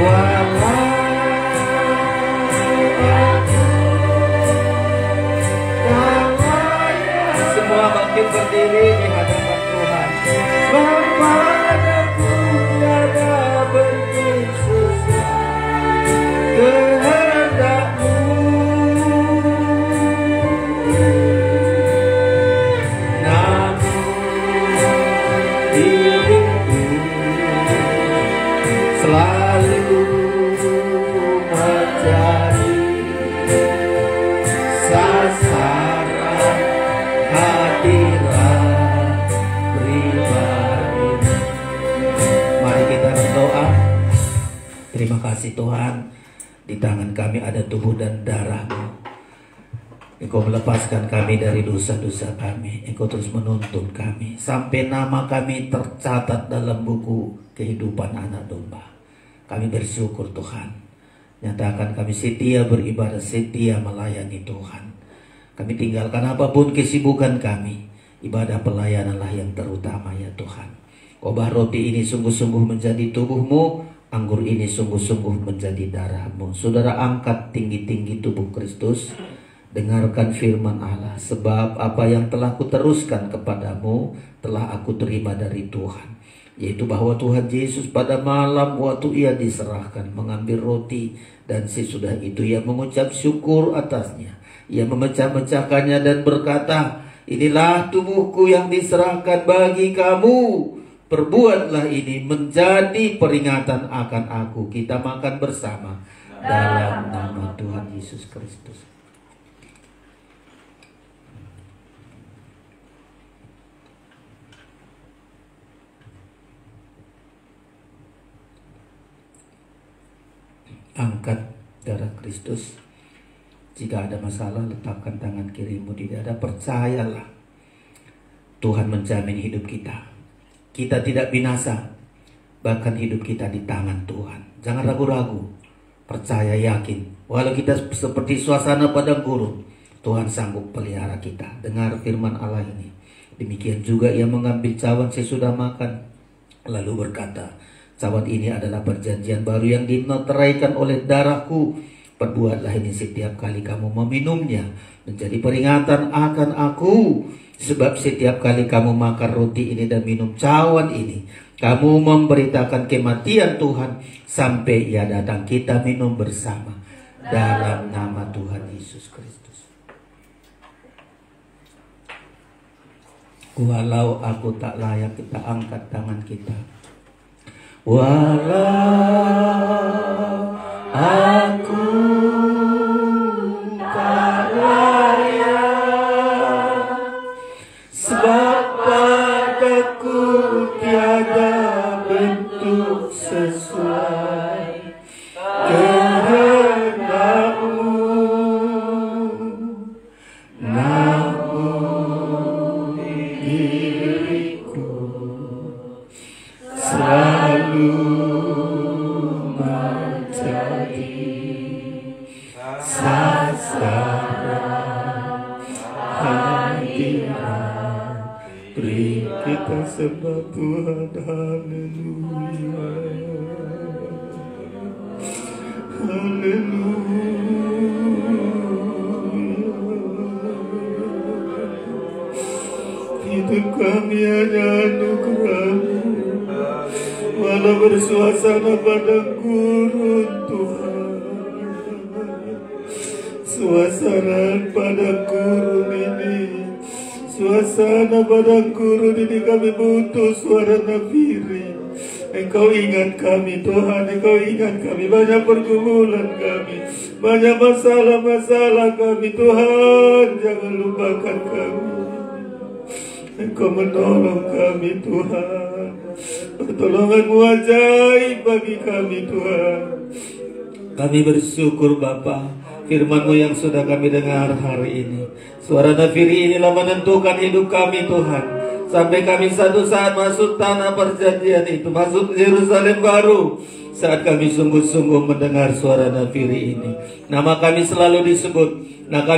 walau aku tak layak. Semua bangkit berdiri di hadapan Tuhan. Kepadaku tiada bentuk susah kehendak-Mu. Selalu menjadi sasaran hadirat pribadi. Mari kita berdoa. Terima kasih Tuhan, di tangan kami ada tubuh dan darah-Mu. Engkau melepaskan kami dari dosa-dosa kami. Engkau terus menuntun kami sampai nama kami tercatat dalam buku kehidupan anak domba. Kami bersyukur Tuhan. Nyatakan kami setia beribadah, setia melayani Tuhan. Kami tinggalkan apapun kesibukan kami. Ibadah pelayananlah yang terutama ya Tuhan. Khotbah roti ini sungguh-sungguh menjadi tubuh-Mu. Anggur ini sungguh-sungguh menjadi darah-Mu. Saudara, angkat tinggi-tinggi tubuh Kristus. Dengarkan firman Allah. Sebab apa yang telah kuteruskan kepadamu telah aku terima dari Tuhan, yaitu bahwa Tuhan Yesus pada malam waktu Ia diserahkan mengambil roti, dan sesudah itu Ia mengucap syukur atasnya. Ia memecah-mecahkannya dan berkata, inilah tubuhku yang diserahkan bagi kamu. Perbuatlah ini menjadi peringatan akan aku. Kita makan bersama dalam nama Tuhan Yesus Kristus. angkat darah Kristus. Jika ada masalah, letakkan tangan kirimu di dada. Percayalah, Tuhan menjamin hidup kita. Kita tidak binasa, bahkan hidup kita di tangan Tuhan. Jangan ragu-ragu, percaya, yakin. Walau kita seperti suasana padang gurun, Tuhan sanggup pelihara kita. Dengar firman Allah ini. Demikian juga Ia mengambil cawan sesudah makan, lalu berkata, cawan ini adalah perjanjian baru yang dinoteraikan oleh darahku. Perbuatlah ini setiap kali kamu meminumnya, menjadi peringatan akan aku. Sebab setiap kali kamu makan roti ini dan minum cawan ini, kamu memberitakan kematian Tuhan sampai Ia datang. Kita minum bersama dalam nama Tuhan Yesus Kristus. Walau aku tak layak, kita angkat tangan kita. Walau aku tak layak, sebab padaku tiada bentuk sesuai kehendak-Mu, namun diriku selalu sasaran hadirat beri kita sebab Tuhan. Haleluya, haleluya. Hidup kami hanya anugerah-Mu, walau bersuasana padang gurun Tuhan. Suasana padang gurun ini, suasana padang gurun ini kami butuh suara nafiri. Engkau ingat kami Tuhan, Engkau ingat kami. Banyak pergumulan kami, banyak masalah-masalah kami Tuhan. Jangan lupakan kami. Engkau menolong kami Tuhan. Pertolongan-Mu ajaib bagi kami Tuhan. Kami bersyukur Bapa, firman-Mu yang sudah kami dengar hari ini. Suara nafiri inilah menentukan hidup kami Tuhan. Sampai kami satu saat masuk tanah perjanjian itu, masuk Yerusalem baru. Saat kami sungguh-sungguh mendengar suara nafiri ini, nama kami selalu disebut, nama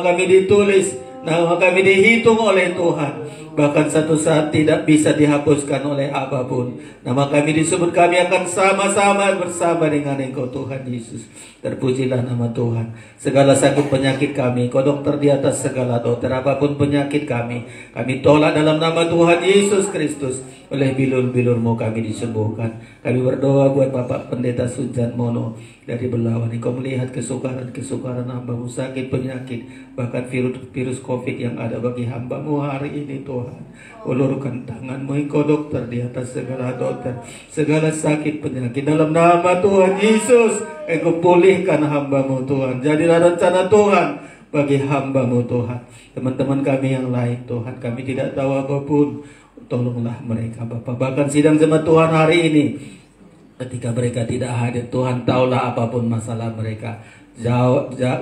kami ditulis, nama kami dihitung oleh Tuhan. Bahkan satu saat tidak bisa dihapuskan oleh apapun. Nama kami disebut, kami akan sama-sama bersama dengan Engkau Tuhan Yesus. Terpujilah nama Tuhan. Segala sakit penyakit kami, Engkau dokter di atas segala dokter. Apapun penyakit kami tolak dalam nama Tuhan Yesus Kristus. Oleh bilur-bilur-Mu kami disembuhkan. Kami berdoa buat Bapak Pendeta Sunjan Mono dari Belawan. Engkau melihat kesukaran hamba-Mu, sakit penyakit, bahkan virus COVID yang ada bagi hamba-Mu hari ini Tuhan. Ulurkan tangan-Mu, Engkau dokter di atas segala dokter, segala sakit penyakit dalam nama Tuhan Yesus. Engkau pulihkan hamba-Mu Tuhan. Jadilah rencana Tuhan bagi hamba-Mu Tuhan. Teman-teman kami yang lain Tuhan, kami tidak tahu apapun, tolonglah mereka Bapak. Bahkan sidang jemaat Tuhan hari ini, ketika mereka tidak hadir, Tuhan taulah apapun masalah mereka.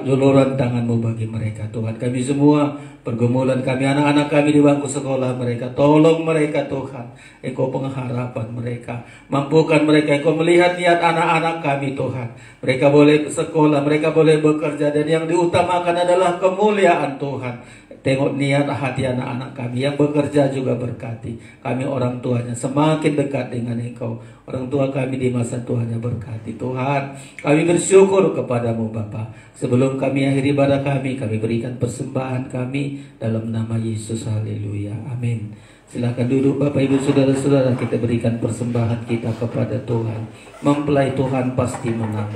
Juluran tangan-Mu bagi mereka Tuhan. Kami semua, pergumulan kami, anak-anak kami di bangku sekolah mereka, tolong mereka Tuhan. Engkau pengharapan mereka, mampukan mereka. Engkau melihat niat anak-anak kami Tuhan. Mereka boleh sekolah, mereka boleh bekerja, dan yang diutamakan adalah kemuliaan Tuhan. Tengok niat hati anak-anak kami yang bekerja juga berkati. Kami orang tuanya semakin dekat dengan Engkau. Orang tua kami di masa tuanya berkati Tuhan. Kami bersyukur kepadamu Bapa. Sebelum kami akhiri ibadah kami berikan persembahan kami dalam nama Yesus. Haleluya, amin. Silakan duduk Bapak Ibu Saudara-saudara, kita berikan persembahan kita kepada Tuhan. Mempelai Tuhan pasti menang.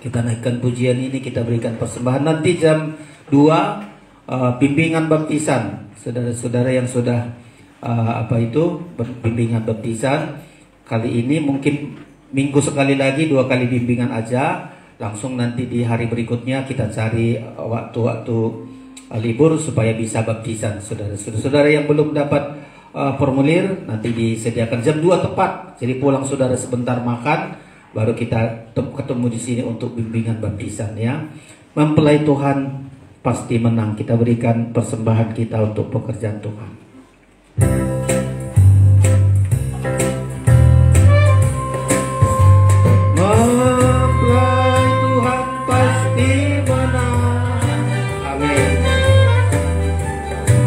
Kita naikkan pujian ini, kita berikan persembahan. Nanti jam 2 bimbingan baptisan. Saudara-saudara yang sudah bimbingan baptisan. Kali ini mungkin minggu sekali lagi, 2 kali bimbingan aja. Langsung nanti di hari berikutnya kita cari waktu-waktu libur supaya bisa baptisan. Saudara-saudara yang belum dapat formulir, nanti disediakan jam 2 tepat. Jadi pulang saudara sebentar makan, baru kita ketemu di sini untuk bimbingan baptisan ya. Mempelai Tuhan pasti menang. Kita berikan persembahan kita untuk pekerjaan Tuhan. Mempelai Tuhan pasti menang. Amin.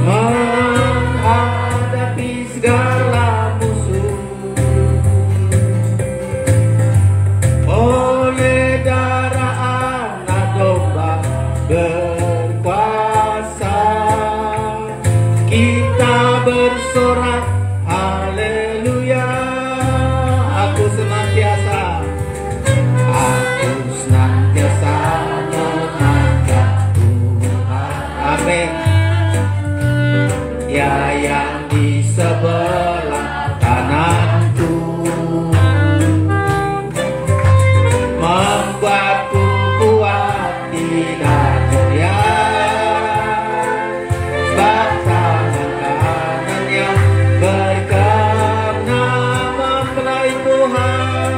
Menghadapi segala musuh oleh darah anak domba berkuasa, kita bersorak haleluya. Aku senantiasa menangkan Tuhan. Amin. Ya yang di sebelah kananku membuatku kuat tidak goyah, sebab tangan kanannya berkenan. Mempelai Tuhan,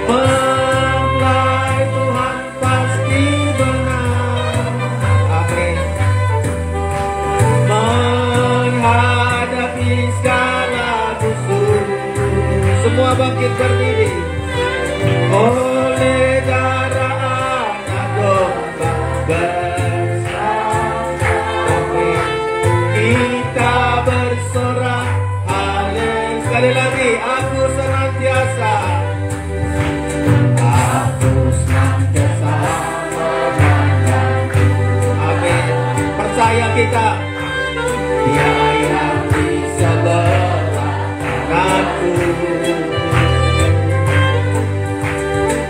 mempelai Tuhan pasti menang. Amin. Menghadapi segala musuh, semua bangkit berdiri. Oleh darah anak domba bersama, kita bersorak haleluya. Sekali lagi, aku senantiasa menang. Amin. Percaya kita. Dia yang di sebelah kananku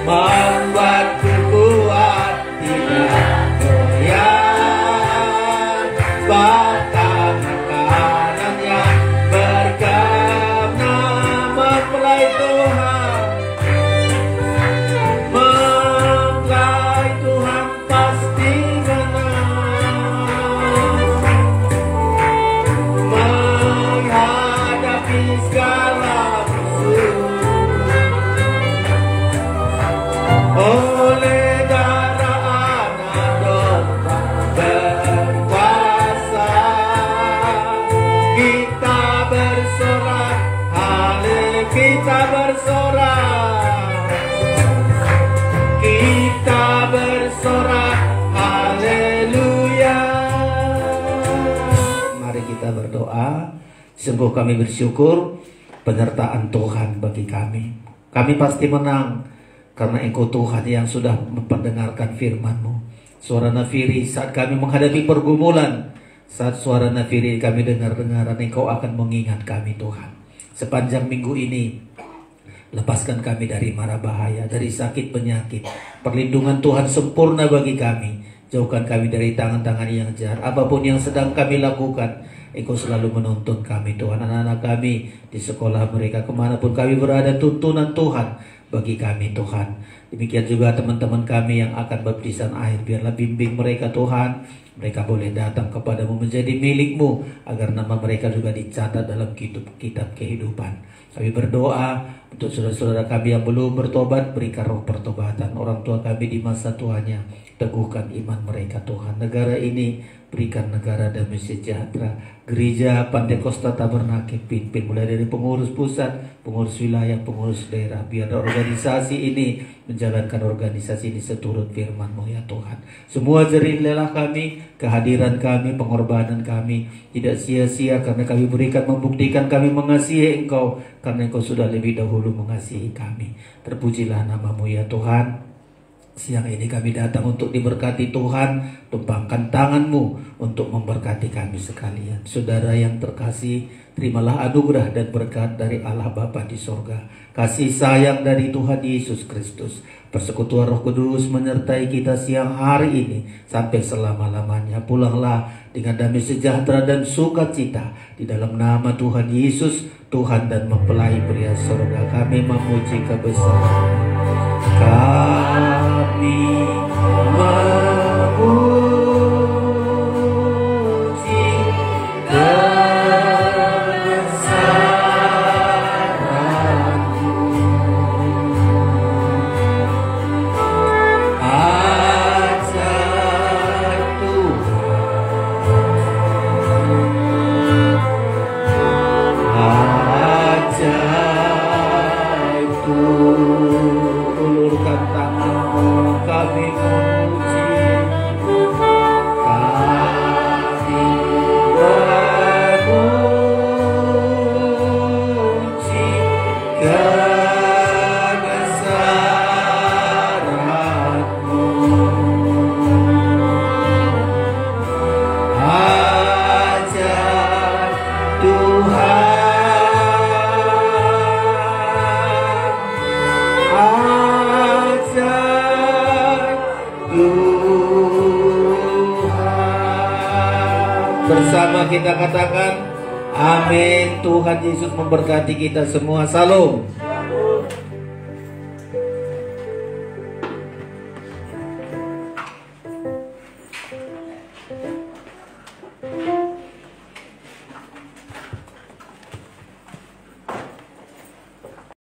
membuatku kuat tidak goyah, batang kanannya berkenan. Mempelai Tuhan, mempelai Tuhan pasti menang. Menghadapi segala musuh oleh darah anak domba berkuasa, kita bersorak haleluya. Kita bersorak, kita bersorak haleluya. Mari kita berdoa. Sungguh kami bersyukur penyertaan Tuhan bagi kami. Kami pasti menang karena Engkau Tuhan yang sudah memperdengarkan firman-Mu. Suara nafiri saat kami menghadapi pergumulan, saat suara nafiri kami dengar-dengaran, Engkau akan mengingat kami Tuhan. Sepanjang minggu ini, lepaskan kami dari mara bahaya, dari sakit penyakit. Perlindungan Tuhan sempurna bagi kami. Jauhkan kami dari tangan-tangan yang jahat. Apapun yang sedang kami lakukan, Engkau selalu menuntun kami Tuhan. Anak-anak kami di sekolah mereka, kemanapun kami berada, tuntunan Tuhan bagi kami Tuhan. Demikian juga teman-teman kami yang akan baptisan air, biarlah bimbing mereka Tuhan. Mereka boleh datang kepadamu menjadi milikmu, agar nama mereka juga dicatat dalam kitab kehidupan. Kami berdoa untuk saudara-saudara kami yang belum bertobat, berikan roh pertobatan. Orang tua kami di masa tuanya, teguhkan iman mereka Tuhan. Negara ini berikan negara damai sejahtera. Gereja Pantekosta Tabernakel pimpin mulai dari pengurus pusat, pengurus wilayah, pengurus daerah. Biar organisasi ini menjalankan organisasi ini seturut firman-Mu ya Tuhan. Semua jerih lelah kami, kehadiran kami, pengorbanan kami tidak sia-sia, karena kami berikan membuktikan kami mengasihi Engkau, karena Engkau sudah lebih dahulu mengasihi kami. Terpujilah nama-Mu ya Tuhan. Siang ini kami datang untuk diberkati Tuhan. Tumpangkan tangan-Mu untuk memberkati kami sekalian. Saudara yang terkasih, terimalah anugerah dan berkat dari Allah Bapa di sorga, kasih sayang dari Tuhan Yesus Kristus, persekutuan Roh Kudus menyertai kita siang hari ini sampai selama-lamanya. Pulanglah dengan damai sejahtera dan sukacita di dalam nama Tuhan Yesus, Tuhan dan mempelai pria sorga. Kami memuji kebesaran. Kami memuji kebesaran-Mu. bersama kita katakan amin. Tuhan Yesus memberkati kita semua. Salam.